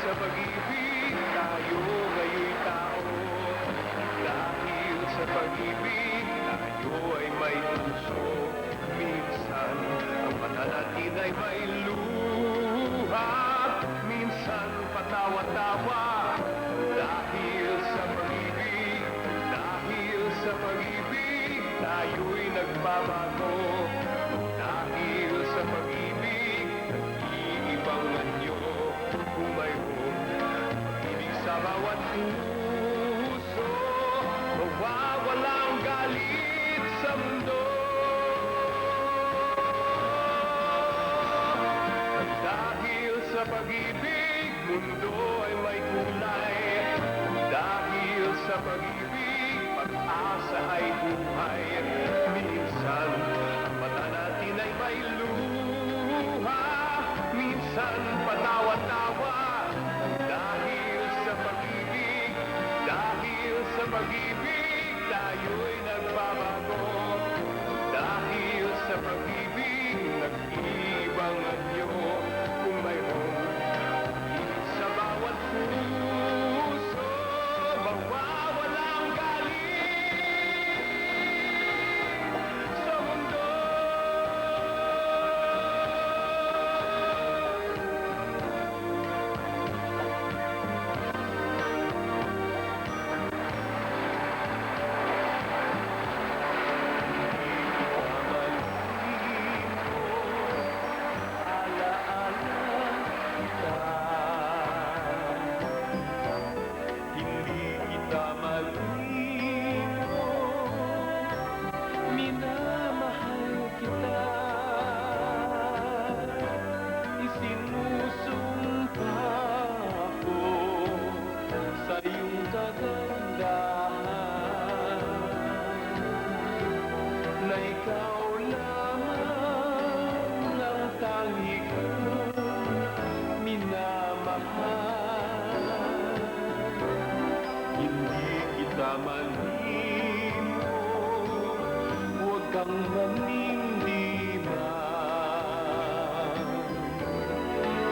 Sa pag-ibig, tayo ngayon'y tao. Dahil sa pag-ibig, tayo ay may puso. Minsan, ang mata natin ay may luha. Minsan, patawa-tawa. Dahil sa pag-ibig, tayo'y nagbabago. Dahil sa pag-ibig, nag-iibang anyo. Kung mayroong pag-ibig sa bawat puso, mawawala ang galit sa mundo. Dahil sa pag-ibig, mundo ay may kulay. Dahil sa pag-ibig, pag-asa ay buhay. Minsan, ang mata natin ay may luha. Minsan, patawa-tawa. Dahil sa pag-ibig, tayo'y nagbabago. Dahil sa pag-ibig, nag-ibang anyo. Kung mayroong pag-ibig sa bawat puso, mawawala ang galit sa mundo. kang manindiman.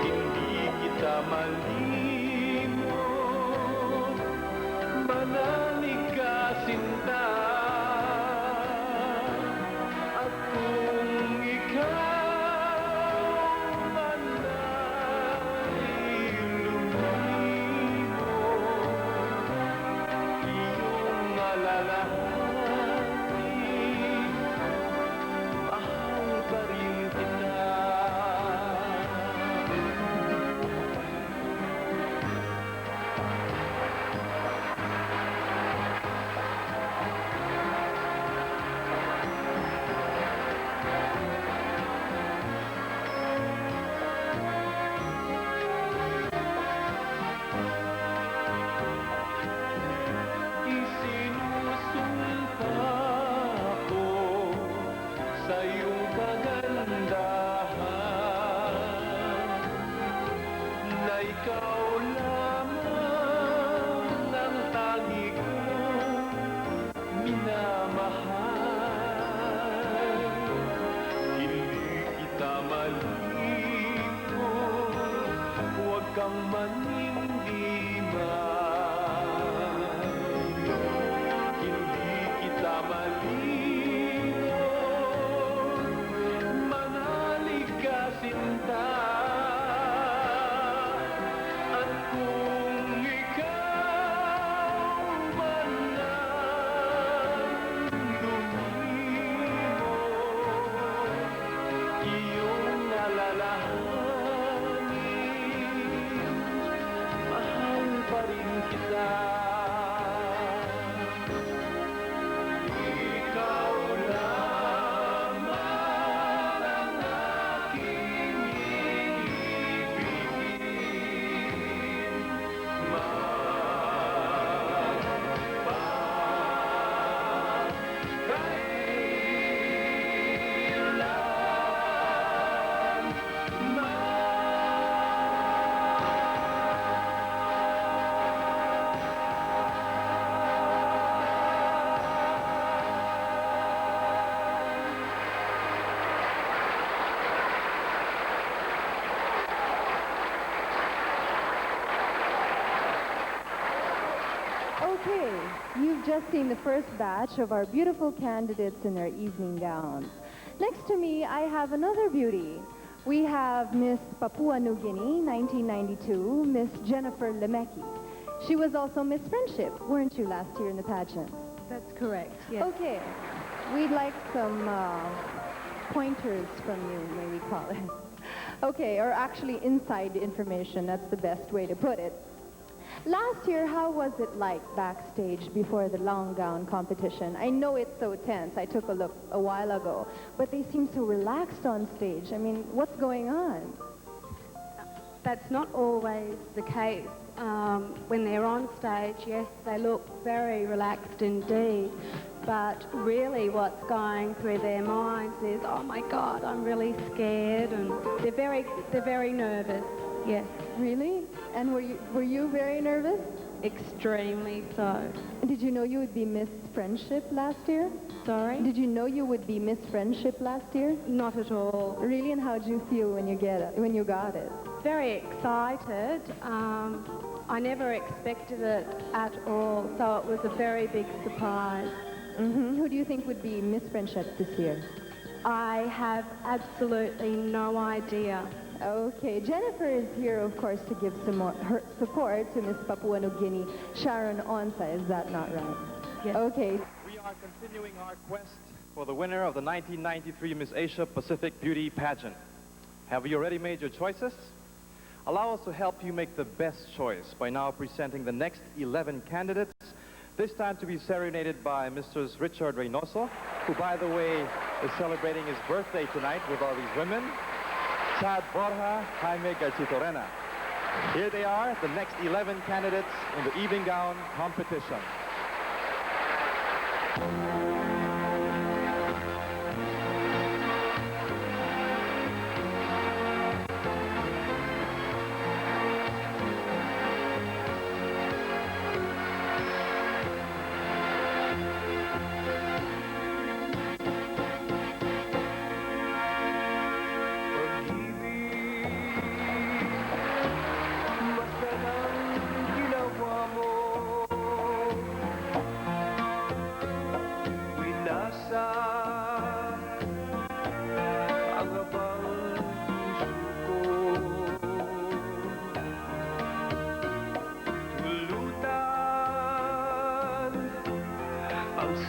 Hindi kita malimot, manalig ka sinta. At kung ikaw man ay lumimot, iyong alalahanin, mahal pa rin kita. Isinusumpa ko sa iyong kagandahan na ikaw lamang ang tangi kong minamahal. Hindi kita malimot, huwag kang manindiman. Hindi kita malimot, manalig ka sinta. At kung ikaw man ang lumimot, iyong alalahanin, mahal pa rin kita. Ikaw lamang ang aking iibigin, Okay, you've just seen the first batch of our beautiful candidates in their evening gowns. Next to me, I have another beauty. We have Miss Papua New Guinea, 1992, Miss Jennifer Lemeki. She was also Miss Friendship, weren't you, last year in the pageant? That's correct, yes. Okay, we'd like some pointers from you, may we call it. Okay, or actually inside information, that's the best way to put it. Last year, how was it like backstage before the long gown competition? I know it's so tense. I took a look a while ago, but they seem so relaxed on stage. I mean, what's going on? That's not always the case. When they're on stage, yes, they look very relaxed indeed. But really what's going through their minds is, oh my God, I'm really scared, and they're very nervous, yes. Really? And were you very nervous? Extremely so. Did you know you would be Miss Friendship last year? Sorry? Did you know you would be Miss Friendship last year? Not at all. Really? And how did you feel when you got it? Very excited. I never expected it at all, so it was a very big surprise. Mm-hmm. Who do you think would be Miss Friendship this year? I have absolutely no idea. Okay, Jennifer is here, of course, to give some more her support to Miss Papua New Guinea, Sharon Onsa. Is that not right? Yes. Okay. We are continuing our quest for the winner of the 1993 Miss Asia Pacific Beauty Pageant. Have you already made your choices? Allow us to help you make the best choice by now presenting the next 11 candidates, this time to be serenaded by Mr. Richard Reynoso, who, by the way, is celebrating his birthday tonight with all these women. Chad Borja, Jaime Garcitorena. Here they are, the next 11 candidates in the evening gown competition.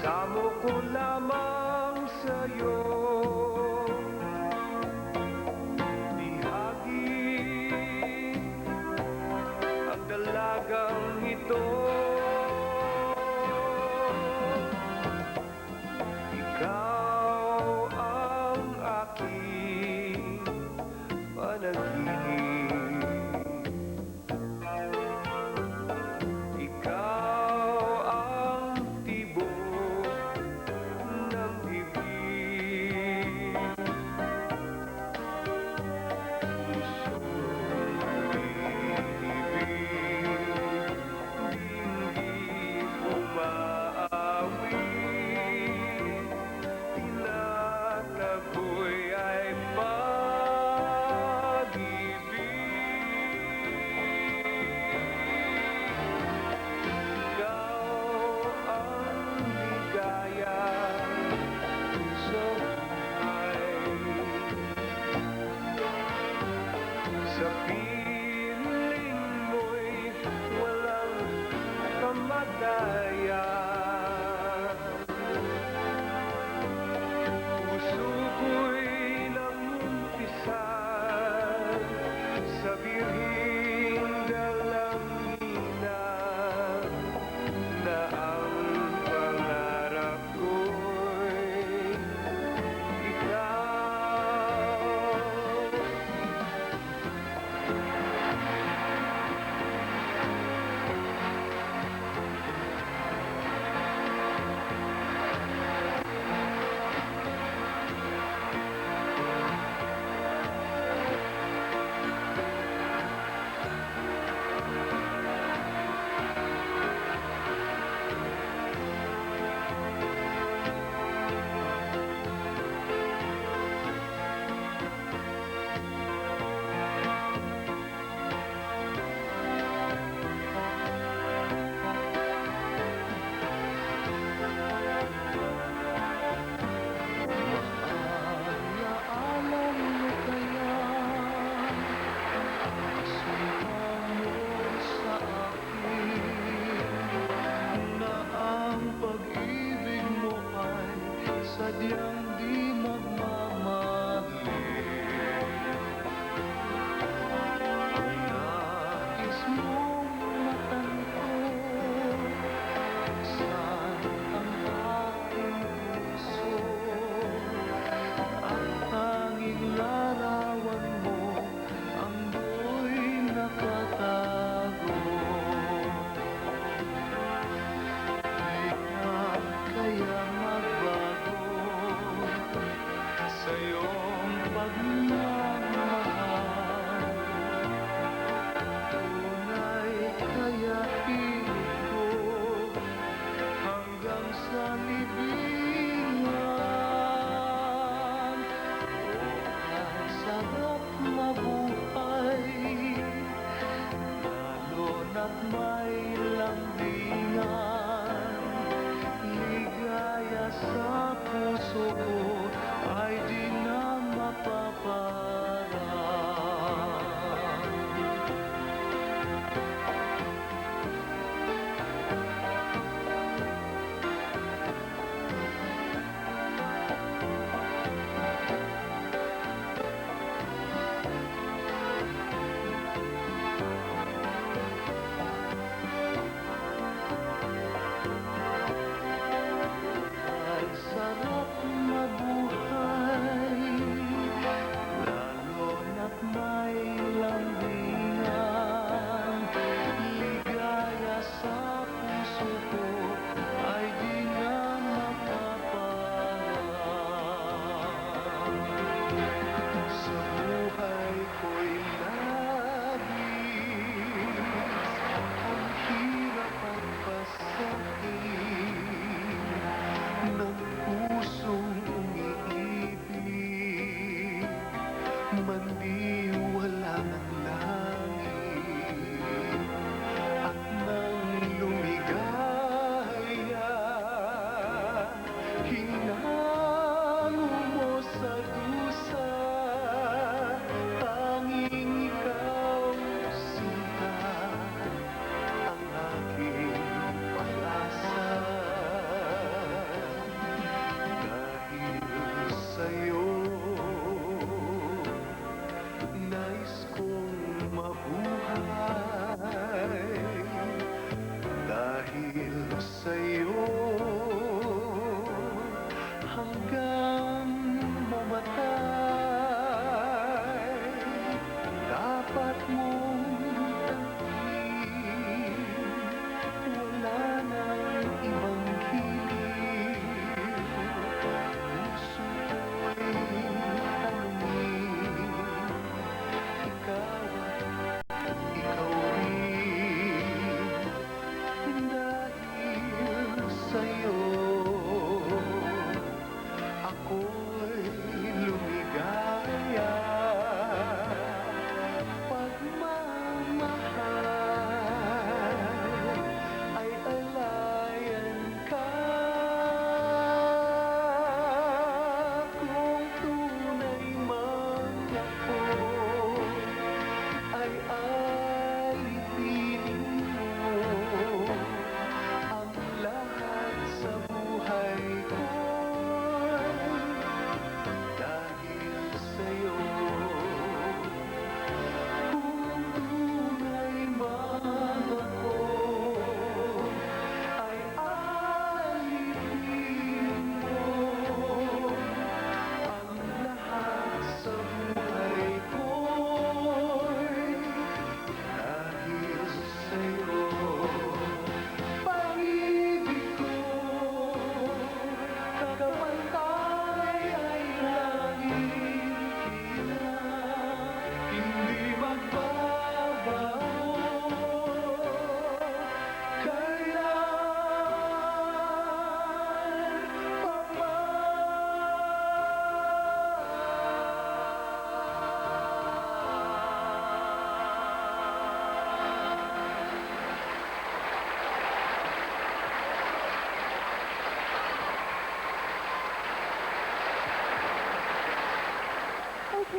Isamo ko lamang sa'yo. Bihagi ang dalagang ito. Ikaw ang aking panaginip. Ikaw ang tibok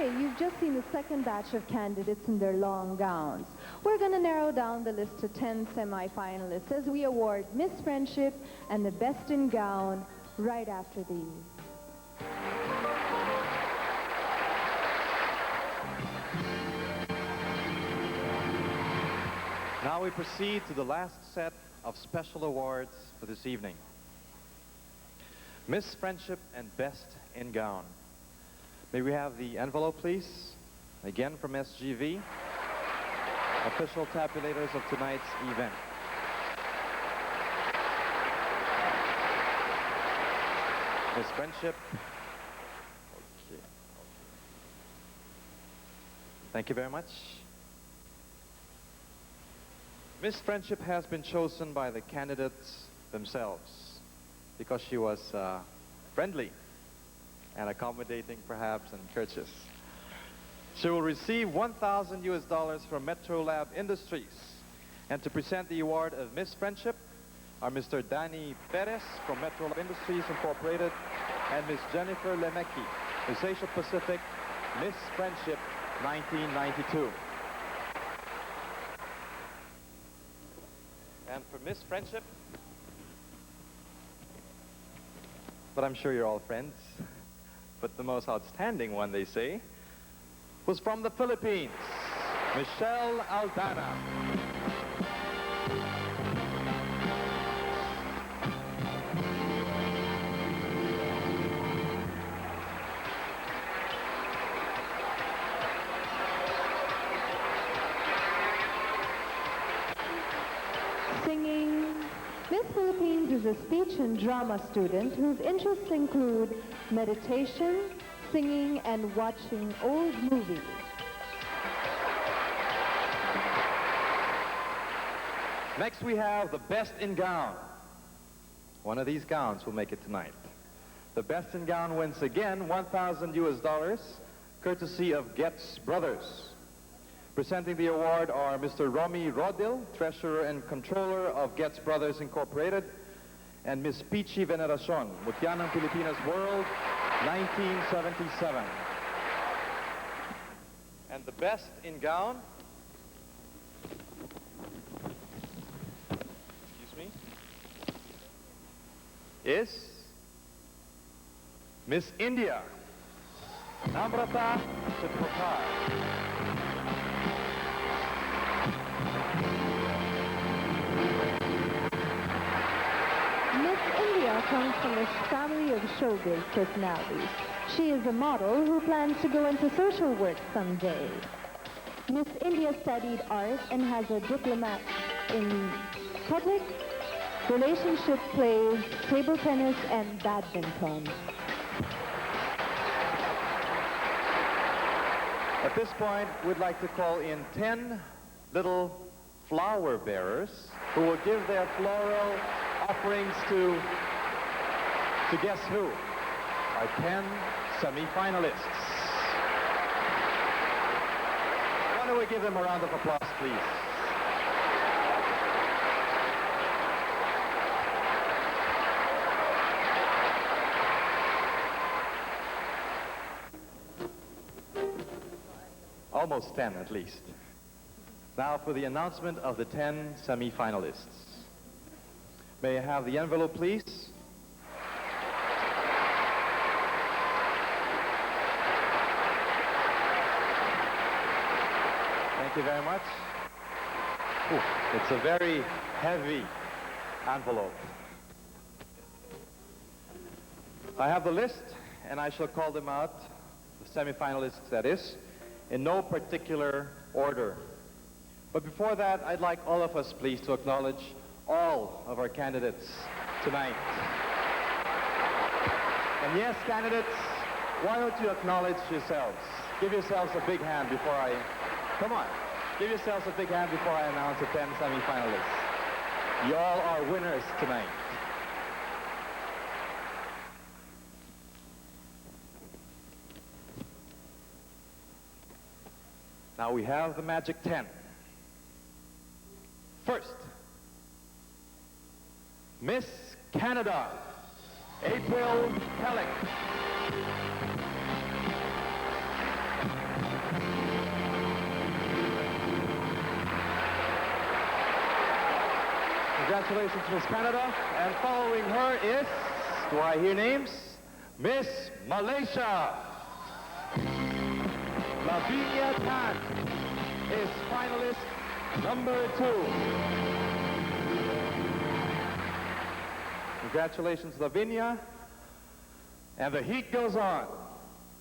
Okay, you've just seen the second batch of candidates in their long gowns. We're going to narrow down the list to 10 semi-finalists as we award Miss Friendship and the Best in Gown right after these. Now we proceed to the last set of special awards for this evening. Miss Friendship and Best in Gown. May we have the envelope, please? Again from SGV, official tabulators of tonight's event. Miss Friendship. Okay. Thank you very much. Miss Friendship has been chosen by the candidates themselves because she was friendly and accommodating, perhaps, and courteous. She will receive $1,000 from Metrolab Industries. And to present the award of Miss Friendship are Mr. Danny Perez from Metrolab Industries Incorporated and Miss Jennifer Lemecki, Miss Asia Pacific, Miss Friendship 1992. And for Miss Friendship, but I'm sure you're all friends, but the most outstanding one, they say, was from the Philippines, Michelle Aldana. Singing. Miss Philippines is a speech and drama student whose interests include meditation, singing, and watching old movies. Next we have the Best in Gown. One of these gowns will make it tonight. The Best in Gown wins again $1,000 courtesy of Getz Brothers. Presenting the award are Mr. Romy Rodil, Treasurer and Controller of Getz Brothers Incorporated, and Miss Pichi Veneracion, Mutya ng Pilipinas World, 1977. And the Best in Gown, excuse me, is Miss India, Namrata Chitrokar. Miss India comes from a family of showbiz personalities. She is a model who plans to go into social work someday. Miss India studied art and has a diploma in public relationship plays, table tennis, and badminton. At this point, we'd like to call in 10 little flower bearers who will give their floral offerings to guess who? Our 10 semi-finalists. Why don't we give them a round of applause, please? Almost 10 at least. Now for the announcement of the 10 semi-finalists. May I have the envelope, please? Thank you very much. Ooh, it's a very heavy envelope. I have the list, and I shall call them out, the semi-finalists, that is, in no particular order. But before that, I'd like all of us, please, to acknowledge all of our candidates tonight. And yes, candidates, why don't you acknowledge yourselves? Give yourselves a big hand before I... Come on. Give yourselves a big hand before I announce the 10 semi-finalists. You all are winners tonight. Now we have the magic 10. First, Miss Canada, April Kellick. Congratulations, Miss Canada. And following her is, do I hear names? Miss Malaysia. Lavinia Tan is finalist number 2. Congratulations, Lavinia. And the heat goes on.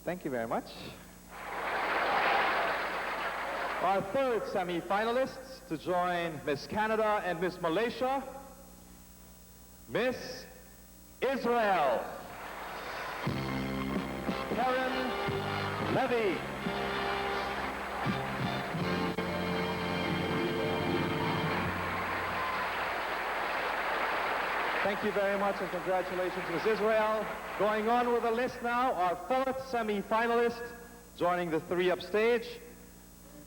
Thank you very much. Our third semi-finalists to join Miss Canada and Miss Malaysia, Miss Israel. Karen Levy. Thank you very much and congratulations, Miss Israel. Going on with the list now, our fourth semi-finalist joining the 3 upstage.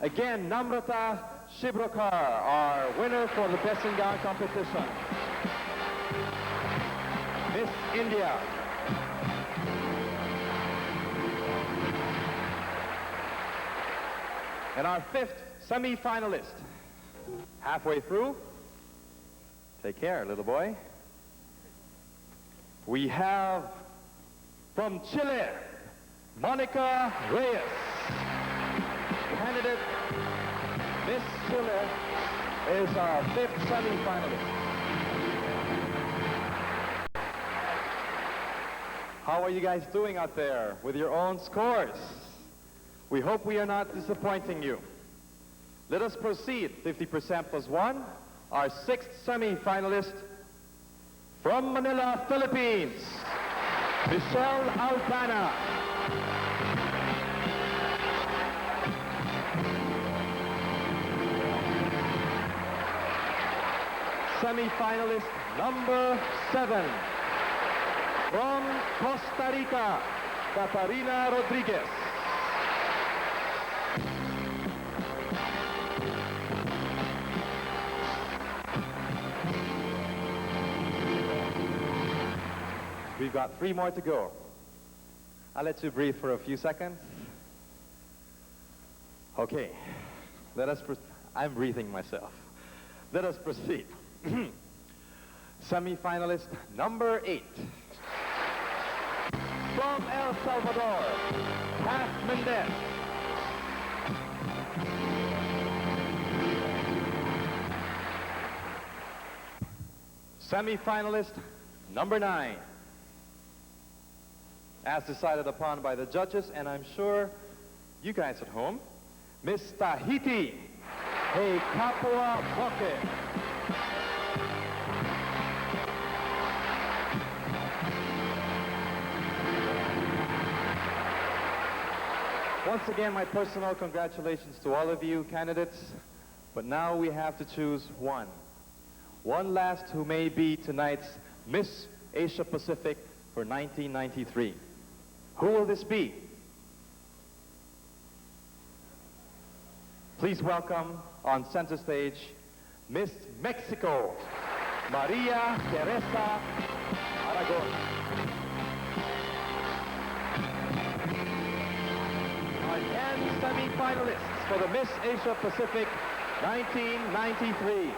Again, Namrata Shibrokar, our winner for the Besengang competition. Miss India. And our fifth semi-finalist, halfway through. Take care, little boy. We have from Chile, Monica Reyes. Candidate Miss Chile is our fifth semi-finalist. How are you guys doing out there with your own scores? We hope we are not disappointing you. Let us proceed. 50% plus 1. Our sixth semi-finalist from Manila, Philippines, Michelle Albana. Semi-finalist number 7 from Costa Rica, Catarina Rodriguez. We've got 3 more to go. I'll let you breathe for a few seconds. Okay, I'm breathing myself. Let us proceed. Semi-finalist number 8. From El Salvador, Pat Mendez. Semi-finalist number 9. As decided upon by the judges, and I'm sure you guys at home, Miss Tahiti Kapua Moke. Once again, my personal congratulations to all of you candidates, but now we have to choose one. One last who may be tonight's Miss Asia Pacific for 1993. Who will this be? Please welcome on center stage, Miss Mexico, Maria Teresa Aragon. Our 10 semi-finalists for the Miss Asia Pacific 1993.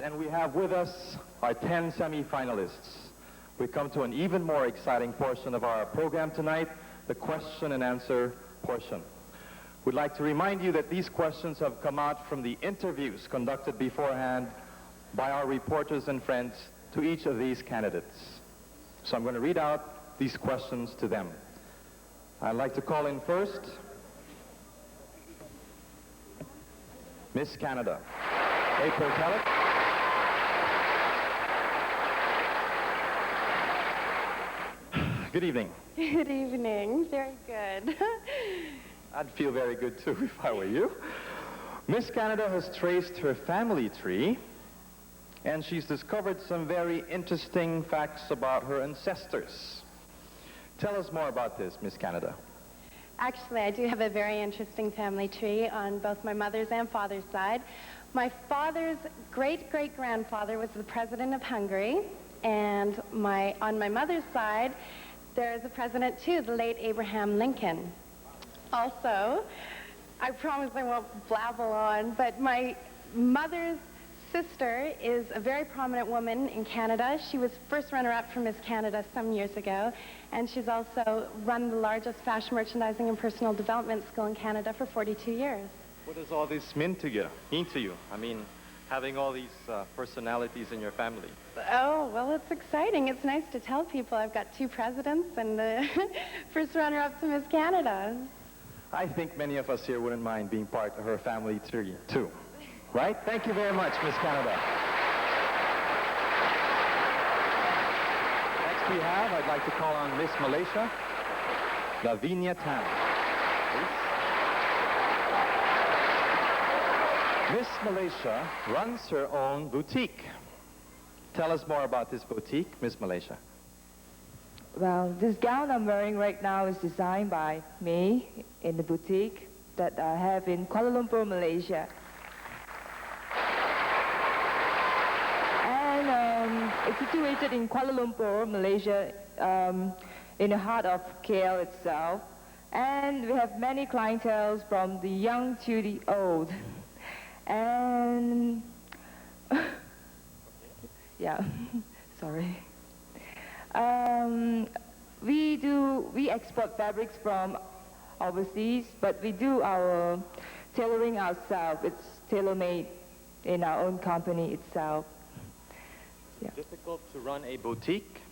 And we have with us our 10 semi-finalists. We come to an even more exciting portion of our program tonight, the question and answer portion. We'd like to remind you that these questions have come out from the interviews conducted beforehand by our reporters and friends to each of these candidates. So I'm going to read out these questions to them. I'd like to call in first Miss Canada. April Kellett. Good evening. Good evening. Very good. I'd feel very good too if I were you. Miss Canada has traced her family tree, and she's discovered some very interesting facts about her ancestors. Tell us more about this, Miss Canada. Actually, I do have a very interesting family tree on both my mother's and father's side. My father's great-great-grandfather was the president of Hungary, and on my mother's side, there's a president too, the late Abraham Lincoln. Also, I promise I won't blabble on, but my mother's sister is a very prominent woman in Canada. She was first runner-up for Miss Canada some years ago, and she's also run the largest fashion merchandising and personal development school in Canada for 42 years. What does all this mean to you? I mean, having all these personalities in your family. Oh, well, it's exciting. It's nice to tell people I've got 2 presidents and the first runner-up to Miss Canada. I think many of us here wouldn't mind being part of her family too. Right? Thank you very much, Miss Canada. Next we have, I'd like to call on Miss Malaysia, Lavinia Tan. Please. Miss Malaysia runs her own boutique. Tell us more about this boutique, Miss Malaysia. Well, this gown I'm wearing right now is designed by me in the boutique that I have in Kuala Lumpur, Malaysia. And it's situated in Kuala Lumpur, Malaysia, in the heart of KL itself. And we have many clienteles from the young to the old. And yeah, sorry. We export fabrics from overseas, but we do our tailoring ourselves. It's tailor-made in our own company itself. Yeah. Difficult to run a boutique?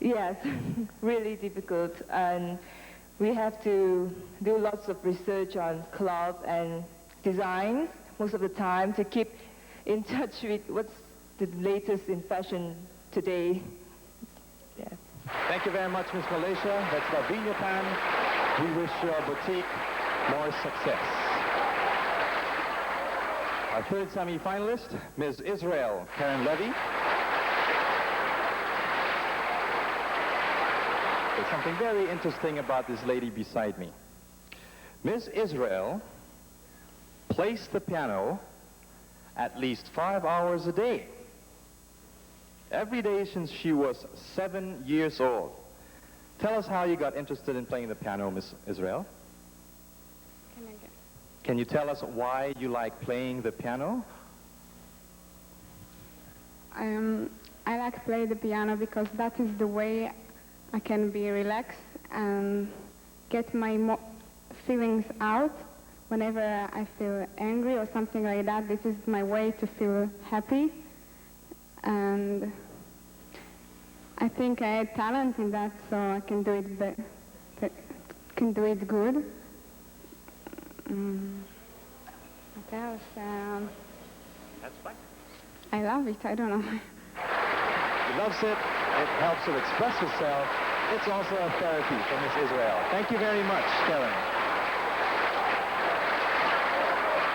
Yes, really difficult. And we have to do lots of research on cloth and designs most of the time to keep in touch with what's the latest in fashion today. Yeah. Thank you very much, Miss Malaysia. That's Lavinia Tan. We wish your boutique more success. Our third semi-finalist, Ms. Israel Karen Levy. There's something very interesting about this lady beside me. Ms. Israel plays the piano at least 5 hours a day. Every day since she was 7 years old. Tell us how you got interested in playing the piano, Miss Israel. Can you tell us why you like playing the piano? I like play the piano because that is the way I can be relaxed and get my feelings out. Whenever I feel angry or something like that, this is my way to feel happy. And I think I had talent in that, so I can do it good. What else? That's fine. I love it. I don't know. She loves it. It helps her express herself. It's also a therapy for Miss Israel. Thank you very much, Karen.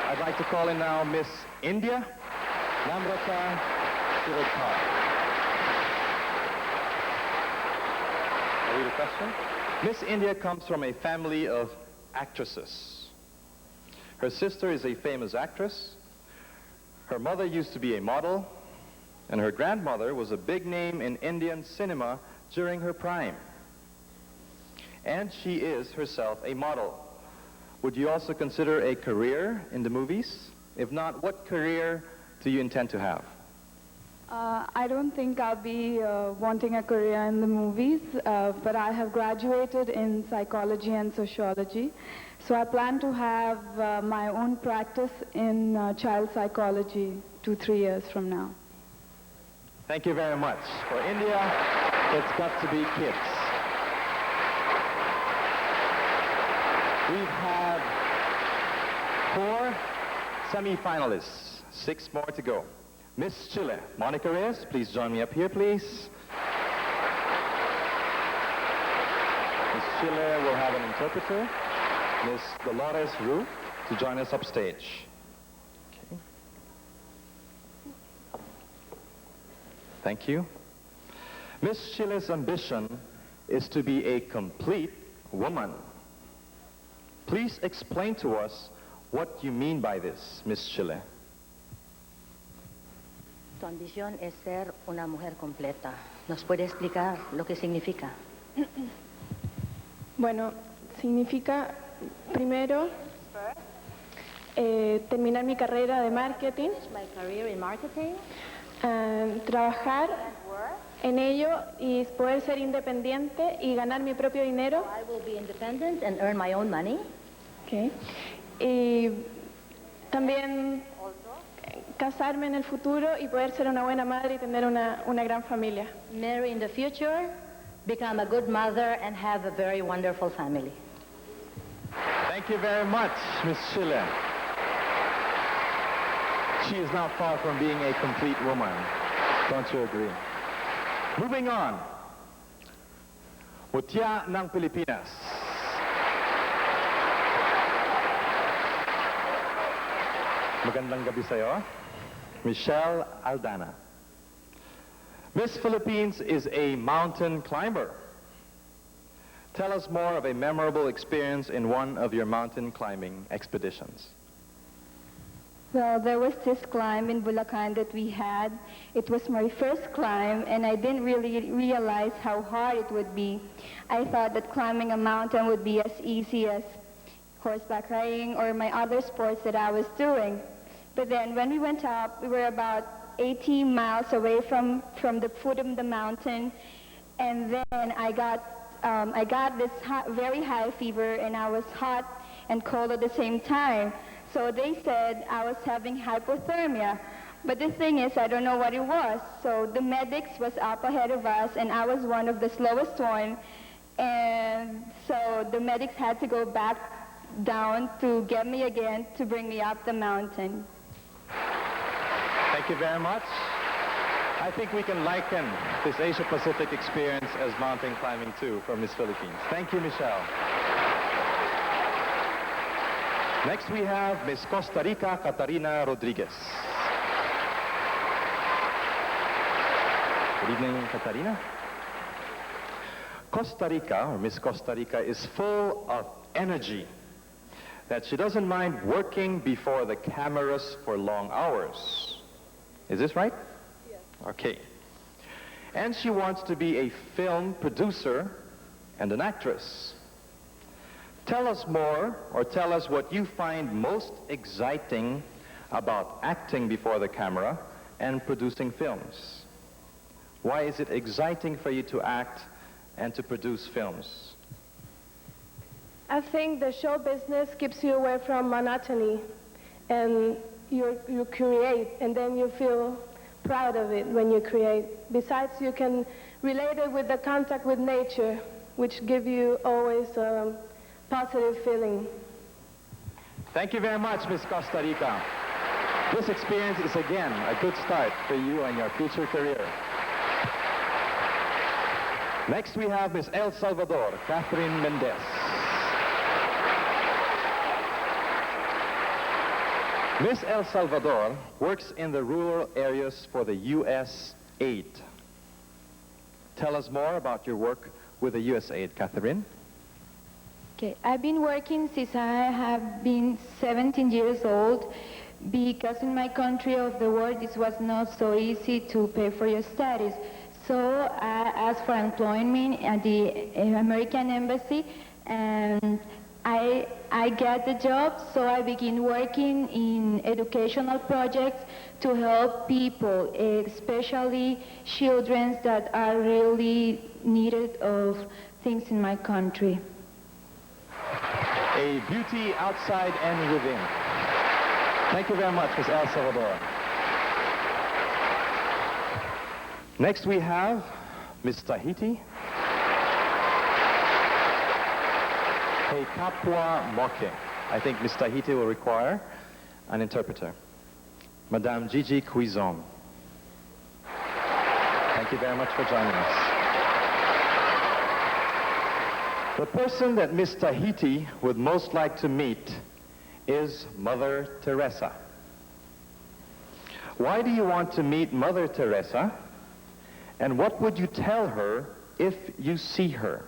I'd like to call in now Miss India, Namrata Shirodkar. I'll read a question. Miss India comes from a family of actresses. Her sister is a famous actress. Her mother used to be a model, and her grandmother was a big name in Indian cinema during her prime. And she is herself a model. Would you also consider a career in the movies? If not, what career do you intend to have? I don't think I'll be wanting a career in the movies, but I have graduated in psychology and sociology. So I plan to have my own practice in child psychology 2-3 years from now. Thank you very much. For India, it's got to be kids. We've had 4 semi-finalists, 6 more to go. Miss Chile, Monica Reyes, please join me up here, please. Miss Chile will have an interpreter, Miss Dolores Ru, to join us upstage. Okay. Thank you. Miss Chile's ambition is to be a complete woman. Please explain to us what you mean by this, Miss Chile. Tu ambición es ser una mujer completa. ¿Nos puede explicar lo que significa? Bueno, significa primero terminar mi carrera de marketing, My career in marketing. Trabajar en ello y poder ser independiente y ganar mi propio dinero. I will be independent and earn my own money. Okay. Y también casarme en el futuro y poder ser una buena madre y tener una gran familia. Marry in the future, become a good mother, and have a very wonderful family. Thank you very much, Miss Schiller. She is not far from being a complete woman. Don't you agree? Moving on. Mutya ng Pilipinas. Magandang gabi sa'yo. Michelle Aldana. Miss Philippines is a mountain climber. Tell us more of a memorable experience in one of your mountain climbing expeditions. Well, there was this climb in Bulacan that we had. It was my first climb, and I didn't really realize how hard it would be. I thought that climbing a mountain would be as easy as horseback riding or my other sports that I was doing. But then when we went up, we were about 80 miles away from the foot of the mountain, and then I got this very high fever, and I was hot and cold at the same time. So they said I was having hypothermia. But the thing is, I don't know what it was. So the medics was up ahead of us, and I was one of the slowest one. And so the medics had to go back down to get me again to bring me up the mountain. Thank you very much. I think we can liken this Asia-Pacific experience as mountain climbing too for Miss Philippines. Thank you, Michelle. Next we have Miss Costa Rica, Catarina Rodriguez. Good evening, Catarina. Costa Rica, or Miss Costa Rica, is full of energy that she doesn't mind working before the cameras for long hours. Is this right? Yes. Okay. And she wants to be a film producer and an actress. Tell us more, or tell us what you find most exciting about acting before the camera and producing films. Why is it exciting for you to act and to produce films? I think the show business keeps you away from monotony, and you create, and then you feel proud of it when you create. Besides, you can relate it with the contact with nature, which give you always a positive feeling. Thank you very much, Miss Costa Rica. This experience is again a good start for you and your future career. Next we have Miss El Salvador, Catherine Mendez. Miss El Salvador works in the rural areas for the U.S. Aid. Tell us more about your work with the U.S. Aid, Catherine. Okay, I've been working since I have been 17 years old because in my country of the world it was not so easy to pay for your studies. So I asked for employment at the American Embassy, and I got the job, so I began working in educational projects to help people, especially children that are really needed of things in my country. A beauty outside and within. Thank you very much, Ms. El Salvador. Next we have Ms. Tahiti. Hey Kapwa Moke. I think Ms. Tahiti will require an interpreter. Madame Gigi Cuizon. Thank you very much for joining us. The person that Miss Tahiti would most like to meet is Mother Teresa. Why do you want to meet Mother Teresa? And what would you tell her if you see her?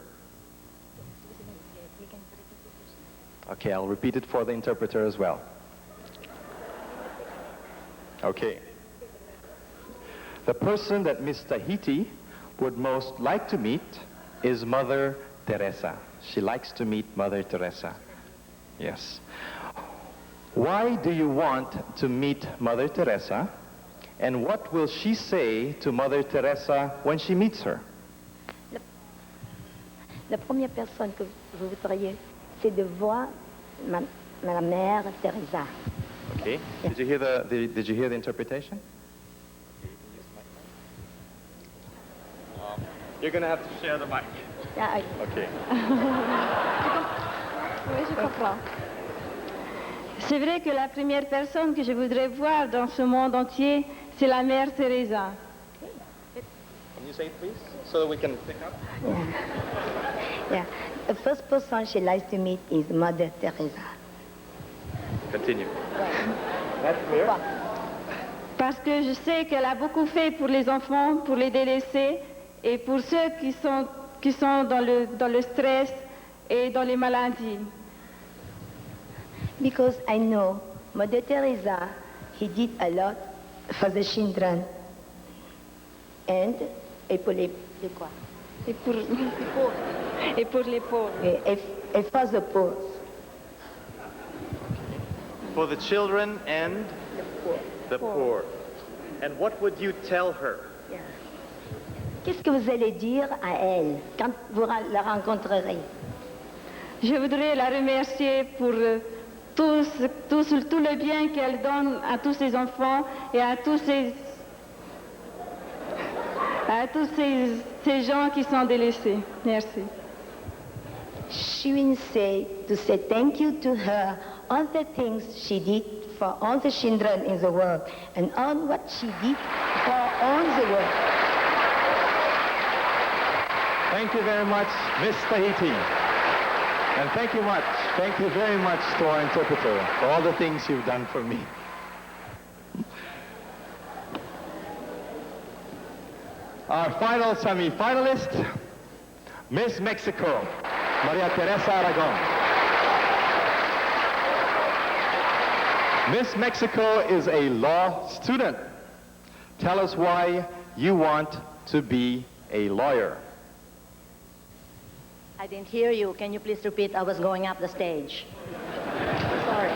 Okay, I'll repeat it for the interpreter as well. Okay. The person that Miss Tahiti would most like to meet is Mother Teresa. She likes to meet Mother Teresa. Yes. Why do you want to meet Mother Teresa? And what will she say to Mother Teresa when she meets her? La première personne que vous voudriez, c'est de voir ma mère Teresa. Okay. Did you hear did you hear the interpretation? You're going to have to share the mic. Yeah, Okay. Oui, je comprends. C'est vrai que la première personne que je voudrais voir dans ce monde entier, c'est la mère Teresa. Can you say it, please, so that we can pick up? Yeah. The first person she likes to meet is Mother Teresa. Continue. That's clear? Parce que je sais qu'elle a beaucoup fait pour les enfants, pour les délaissés et pour ceux qui sont dans le stress et dans les maladies. Because I know Mother Teresa, he did a lot for the children. And, et pour les quoi? Et pour les pauvres. Et for the poor. For the children and the poor. And what would you tell her? Qu'est-ce que vous allez dire à elle quand vous la rencontrerez? Je voudrais la remercier pour tout le bien qu'elle donne à tous ses enfants et à tous ces gens qui sont délaissés. Merci. She will say to say thank you to her all the things she did for all the children in the world and all what she did for all the world. Thank you very much, Miss Tahiti. And thank you very much to our interpreter for all the things you've done for me. Our final semi-finalist, Miss Mexico, Maria Teresa Aragon. Miss Mexico is a law student. Tell us why you want to be a lawyer. I didn't hear you. Can you please repeat? I was going up the stage. Sorry.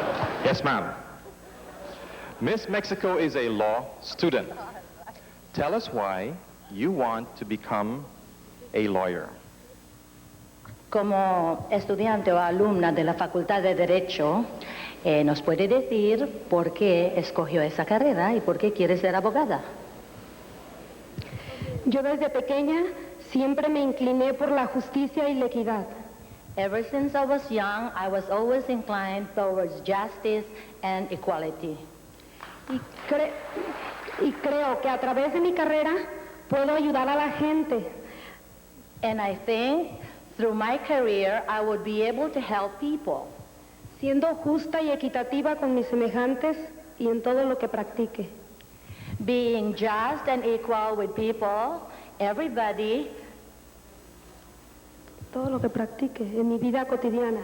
Yes, ma'am. Miss Mexico is a law student. Tell us why you want to become a lawyer. Como estudiante o alumna de la Facultad de Derecho, ¿nos puede decir por qué escogió esa carrera y por qué quiere ser abogada? Yo desde pequeña siempre me incliné por la justicia y la equidad. Ever since I was young, I was always inclined towards justice and equality. Y creo que a través de mi carrera puedo ayudar a la gente. And I think through my career, I would be able to help people. Siendo justa y equitativa con mis semejantes y en todo lo que practique. Being just and equal with people, everybody. Todo lo que practique en mi vida cotidiana.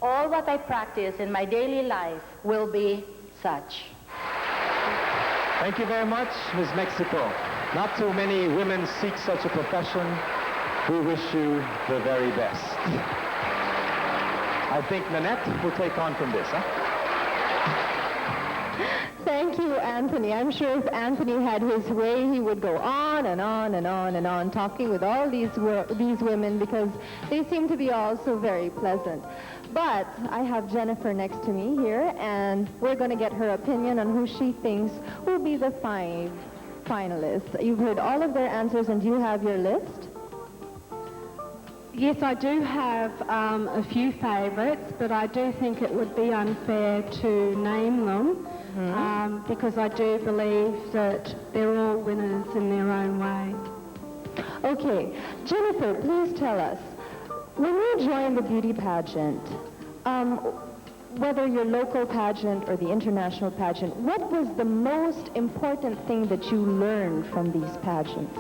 All what I practice in my daily life will be such. Thank you very much, Ms. Mexico. Not too many women seek such a profession. We wish you the very best. I think Nanette will take on from this, huh? Thank you, Anthony. I'm sure if Anthony had his way, he would go on and on and on and on, talking with all these women because they seem to be all so very pleasant. But I have Jennifer next to me here, and we're going to get her opinion on who she thinks will be the 5 finalists. You've heard all of their answers, and do you have your list? Yes, I do have a few favourites, but I do think it would be unfair to name them because I do believe that they're all winners in their own way. Okay. Jennifer, please tell us, when you joined the beauty pageant, whether your local pageant or the international pageant, what was the most important thing that you learned from these pageants?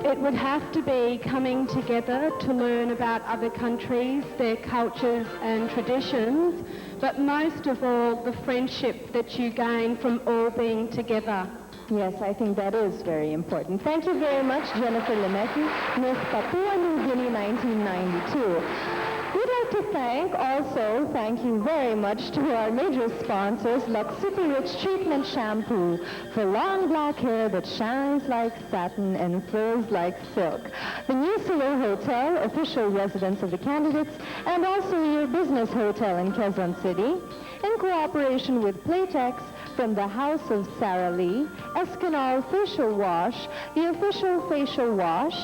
It would have to be coming together to learn about other countries, their cultures and traditions, but most of all, the friendship that you gain from all being together. Yes, I think that is very important. Thank you very much, Jennifer Lemeki, Miss Papua New Guinea 1992. We'd like to thank you very much to our major sponsors, Lux Super Rich Treatment Shampoo for long black hair that shines like satin and flows like silk. The New Solo Hotel, official residence of the candidates, and also your business hotel in Quezon City, in cooperation with Playtex from the House of Sara Lee, Escanol Facial Wash, the official facial wash,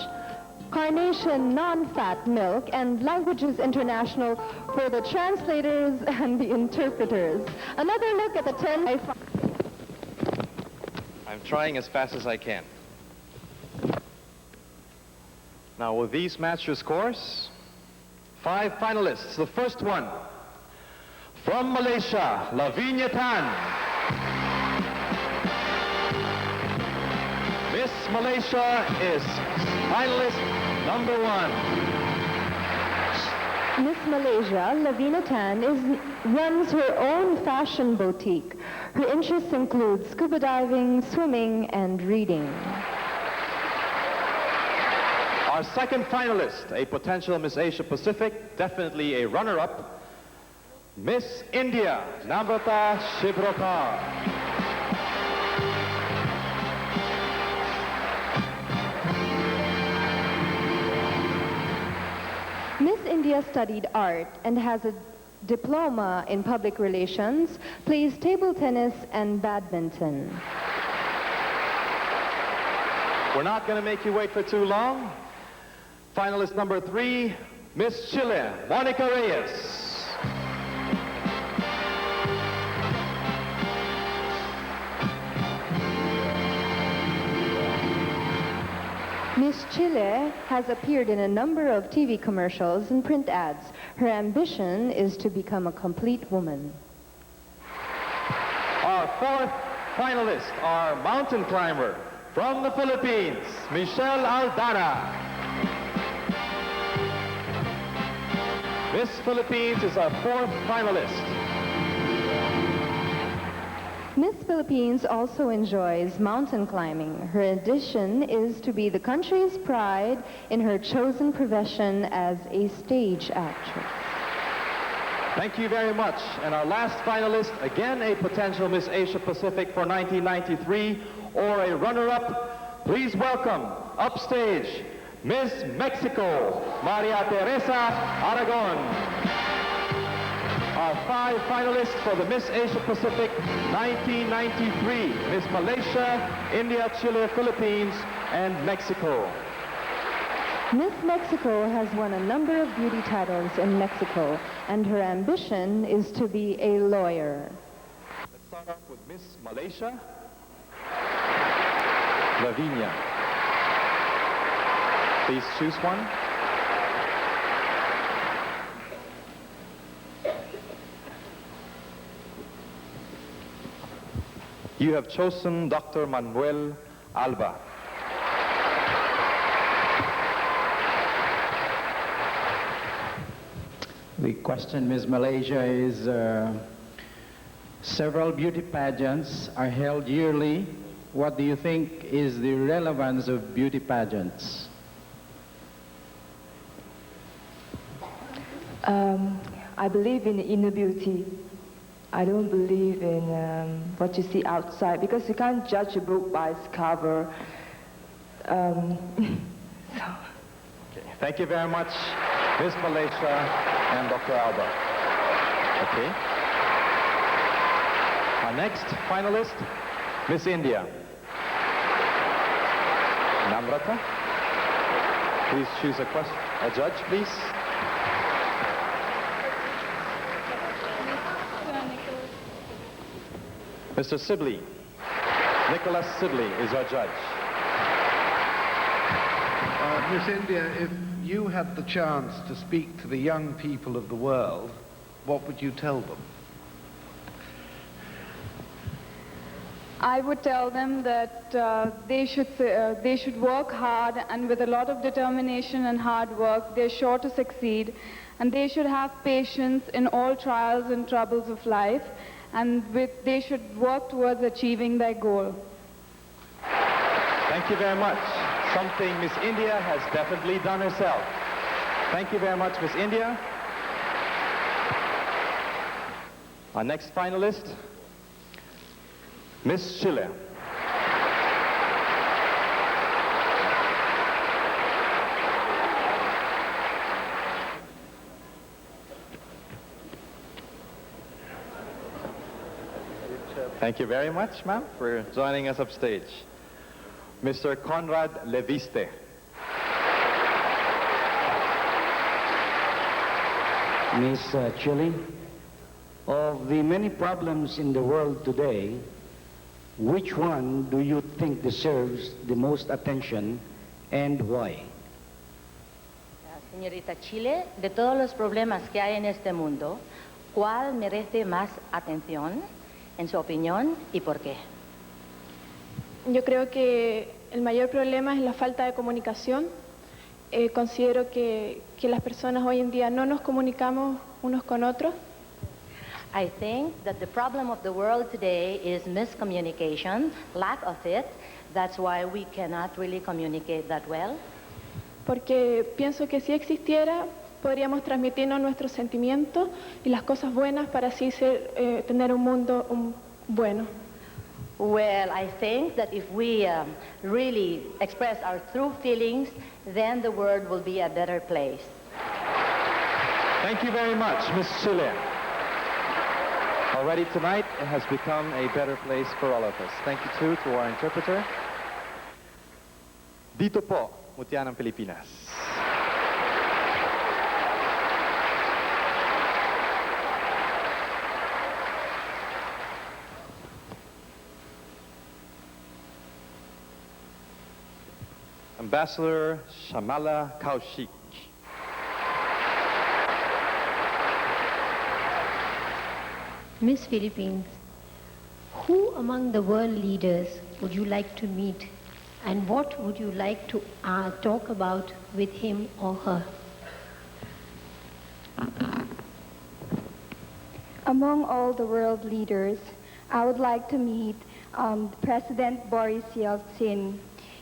Carnation non-fat milk, and Languages International for the translators and the interpreters. Another look at the 10. I'm trying as fast as I can. Now, will these match your scores? 5 finalists. The first one, from Malaysia, Lavinia Tan. Miss Malaysia is finalist number 1. Miss Malaysia, Lavina Tan, runs her own fashion boutique. Her interests include scuba diving, swimming, and reading. Our second finalist, a potential Miss Asia Pacific, definitely a runner-up, Miss India, Namrata Shibrokar. Miss India studied art and has a diploma in public relations, plays table tennis and badminton. We're not going to make you wait for too long. Finalist number 3, Miss Chile, Monica Reyes. Miss Chile has appeared in a number of TV commercials and print ads. Her ambition is to become a complete woman. Our fourth finalist, our mountain climber from the Philippines, Michelle Aldana. Miss Philippines is our fourth finalist. Miss Philippines also enjoys mountain climbing. Her ambition is to be the country's pride in her chosen profession as a stage actress. Thank you very much. And our last finalist, again a potential Miss Asia Pacific for 1993 or a runner-up, please welcome upstage Miss Mexico, Maria Teresa Aragon. Our 5 finalists for the Miss Asia Pacific 1993, Miss Malaysia, India, Chile, Philippines, and Mexico. Miss Mexico has won a number of beauty titles in Mexico, and her ambition is to be a lawyer. Let's start off with Miss Malaysia, Lavinia. Please choose one. You have chosen Dr. Manuel Alba. The question, Ms. Malaysia, is several beauty pageants are held yearly. What do you think is the relevance of beauty pageants? I believe in inner beauty. I don't believe in what you see outside, because you can't judge a book by its cover. Okay. Thank you very much, Ms. Malaysia and Dr. Alba. Okay. Our next finalist, Miss India. Namrata, please choose a judge, please. Mr. Sibley, Nicholas Sibley is our judge. Miss India, if you had the chance to speak to the young people of the world, what would you tell them? I would tell them that they should work hard, and with a lot of determination and hard work, they're sure to succeed. And they should have patience in all trials and troubles of life, and they should work towards achieving their goal. Thank you very much. Something Miss India has definitely done herself. Thank you very much, Miss India. Our next finalist, Miss Chile. Thank you very much, ma'am, for joining us upstage. Mr. Conrad Leviste. Miss Chile, of the many problems in the world today, which one do you think deserves the most attention and why? Señorita Chile, de todos los problemas que hay en este mundo, ¿cuál merece más atención, en su opinión, y por qué? Yo creo que el mayor problema es la falta de comunicación. Considero que las personas hoy en día no nos comunicamos unos con otros. I think that the problem of the world today is miscommunication, lack of it. That's why we cannot really communicate that well. Porque pienso que si existiera, podríamos transmitirnos nuestros sentimientos y las cosas buenas para así tener un mundo bueno. Well, I think that if we really express our true feelings, then the world will be a better place. Thank you very much, Miss Chile. Already tonight, it has become a better place for all of us. Thank you too to our interpreter. Dito po, Mutya ng Pilipinas. Ambassador Shamala Kaushik. Miss Philippines, who among the world leaders would you like to meet, and what would you like to talk about with him or her? Among all the world leaders, I would like to meet President Boris Yeltsin.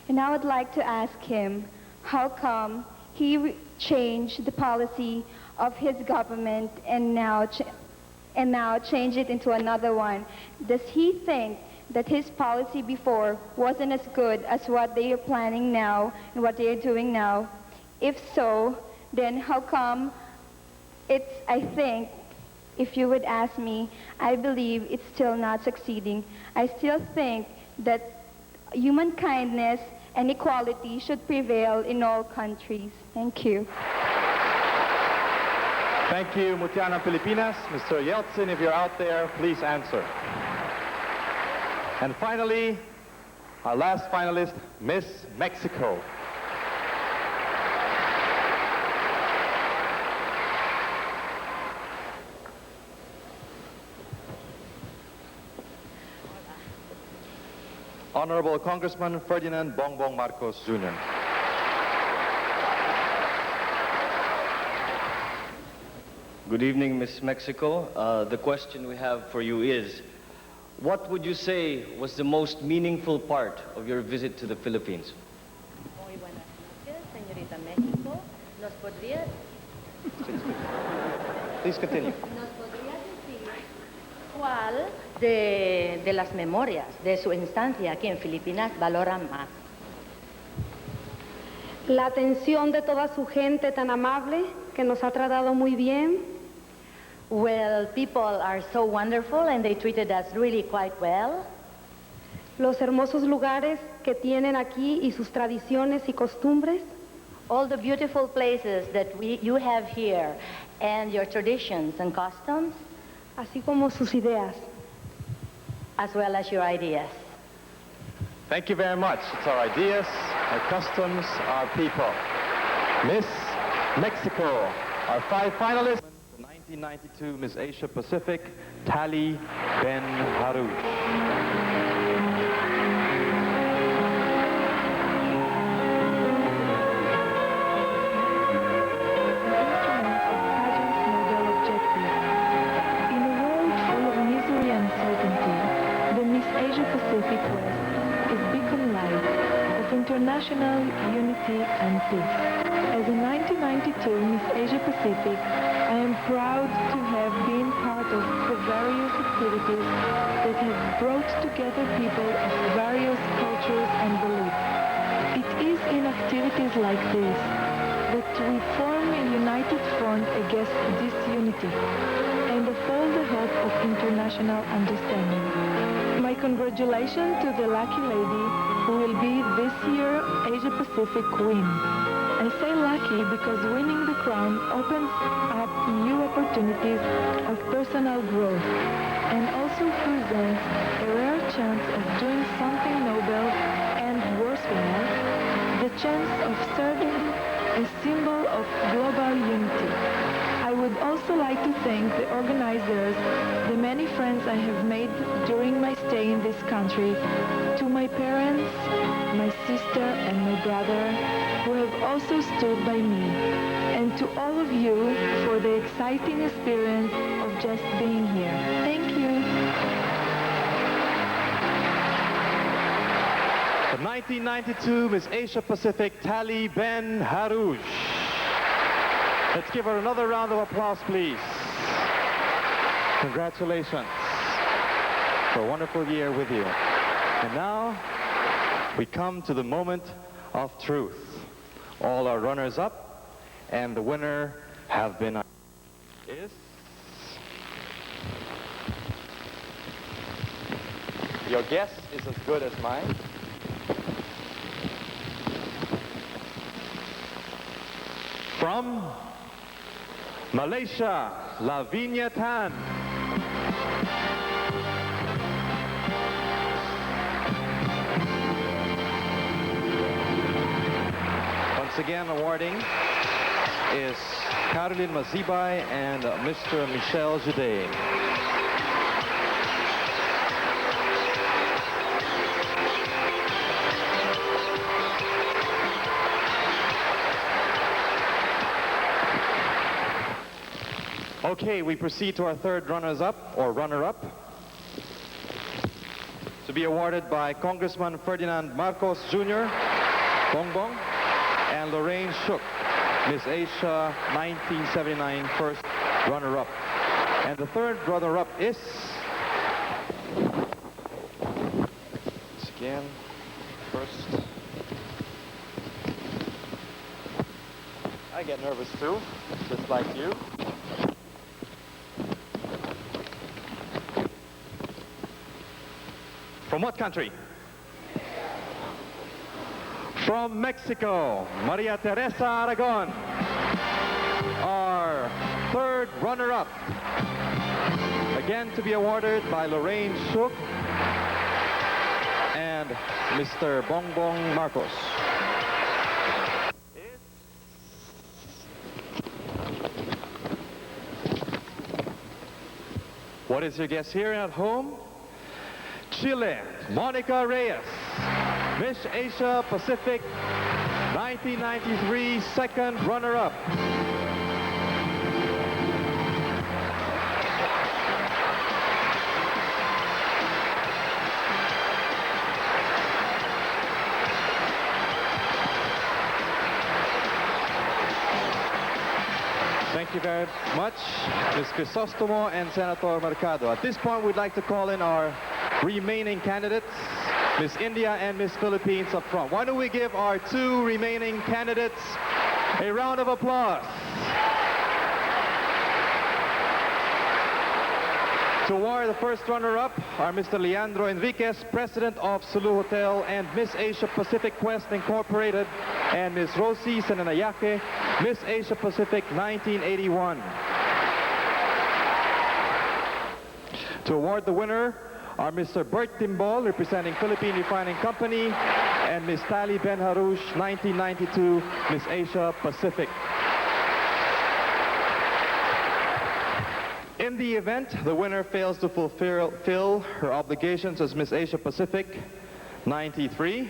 And I would like to ask him how come he changed the policy of his government and now change it into another one. Does he think that his policy before wasn't as good as what they are planning now and what they are doing now? If so, then how come I think, if you would ask me, I believe it's still not succeeding. I still think that human kindness and equality should prevail in all countries. Thank you. Thank you, Mutya ng Pilipinas. Mr. Yeltsin, if you're out there, please answer. And finally, our last finalist, Miss Mexico. Honorable Congressman Ferdinand Bongbong Marcos, Jr. Good evening, Miss Mexico. The question we have for you is, what would you say was the most meaningful part of your visit to the Philippines? Muy buenas noches, señorita México. ¿Nos podría... Please continue. ¿Nos podría decir cuál de las memorias de su instancia aquí en Filipinas valoran más? La atención de toda su gente tan amable que nos ha tratado muy bien. Well, people are so wonderful and they treated us really quite well. Los hermosos lugares que tienen aquí y sus tradiciones y costumbres. All the beautiful places that you have here and your traditions and customs. Así como sus ideas. As well as your ideas. Thank you very much. It's our ideas, our customs, our people. Miss Mexico, our 5 finalists. The 1992 Miss Asia Pacific, Tali Ben Harouch. Pacific West is beacon light, a international unity and peace. As a 1992 Miss Asia Pacific, I am proud to have been part of the various activities that have brought together people of various cultures and beliefs. It is in activities like this that we form a united front against disunity and uphold the hope of international understanding. My congratulations to the lucky lady who will be this year Asia Pacific Queen. I say lucky because winning the crown opens up new opportunities of personal growth and also presents a rare chance of doing something noble and worthwhile, the chance of serving a symbol of global unity. I would also like to thank the organizers, the many friends I have made during my stay in this country, to my parents, my sister and my brother, who have also stood by me, and to all of you for the exciting experience of just being here. Thank you. The 1992 Miss Asia Pacific, Tali Ben Harouche. Let's give her another round of applause, please. Congratulations for a wonderful year with you. And now we come to the moment of truth. All our runners up and the winner have been is your guess is as good as mine. From Malaysia, Lavinia Tan. Once again, awarding is Caroline Mazibay and Mr. Michel Judet. Okay, we proceed to our third runners-up, or runner-up, to be awarded by Congressman Ferdinand Marcos Jr., Bongbong, and Lorraine Shook, Miss Asia 1979 first runner-up. And the third runner-up is, once again, first. I get nervous too, just like you. From what country? From Mexico, Maria Teresa Aragon, our third runner-up. Again to be awarded by Lorraine Shook and Mr. Bongbong Marcos. What is your guess here at home? Chile, Monica Reyes, Miss Asia Pacific 1993 second runner-up. Thank you very much, Ms. Crisostomo and Senator Mercado. At this point, we'd like to call in our remaining candidates, Miss India and Miss Philippines up front. Why don't we give our two remaining candidates a round of applause. To award the first runner-up are Mr. Leandro Enriquez, President of Sulu Hotel and Miss Asia Pacific Quest Incorporated, and Miss Rosie Senanayake, Miss Asia Pacific 1981. To award the winner are Mr. Bert Timbol, representing Philippine Refining Company, and Miss Tali Ben Harouche, 1992 Miss Asia Pacific. In the event the winner fails to fulfill her obligations as Miss Asia Pacific 93,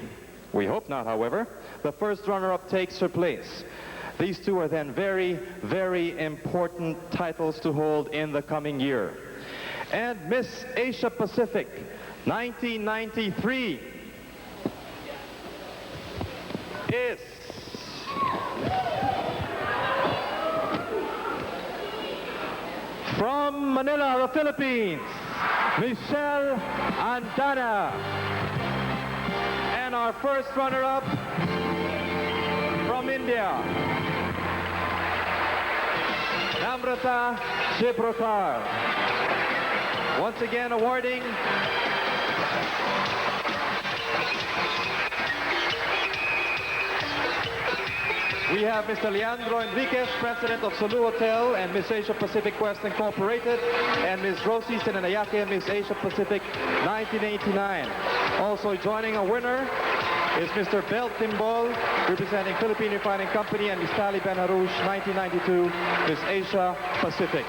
we hope not, however, the first runner-up takes her place. These two are then very, very important titles to hold in the coming year. And Miss Asia Pacific 1993. is from Manila, the Philippines, Michelle Andana. And our first runner-up from India, Namrata Shibrokar. Once again awarding we have Mr. Leandro Enriquez, President of Sulu Hotel and Miss Asia Pacific West Incorporated, and Ms. Rosie Senanayake, Miss Asia Pacific 1989. Also joining a winner is Mr. Bel Timbol, representing Philippine Refining Company, and Ms. Tali Benharouche, 1992, Miss Asia Pacific.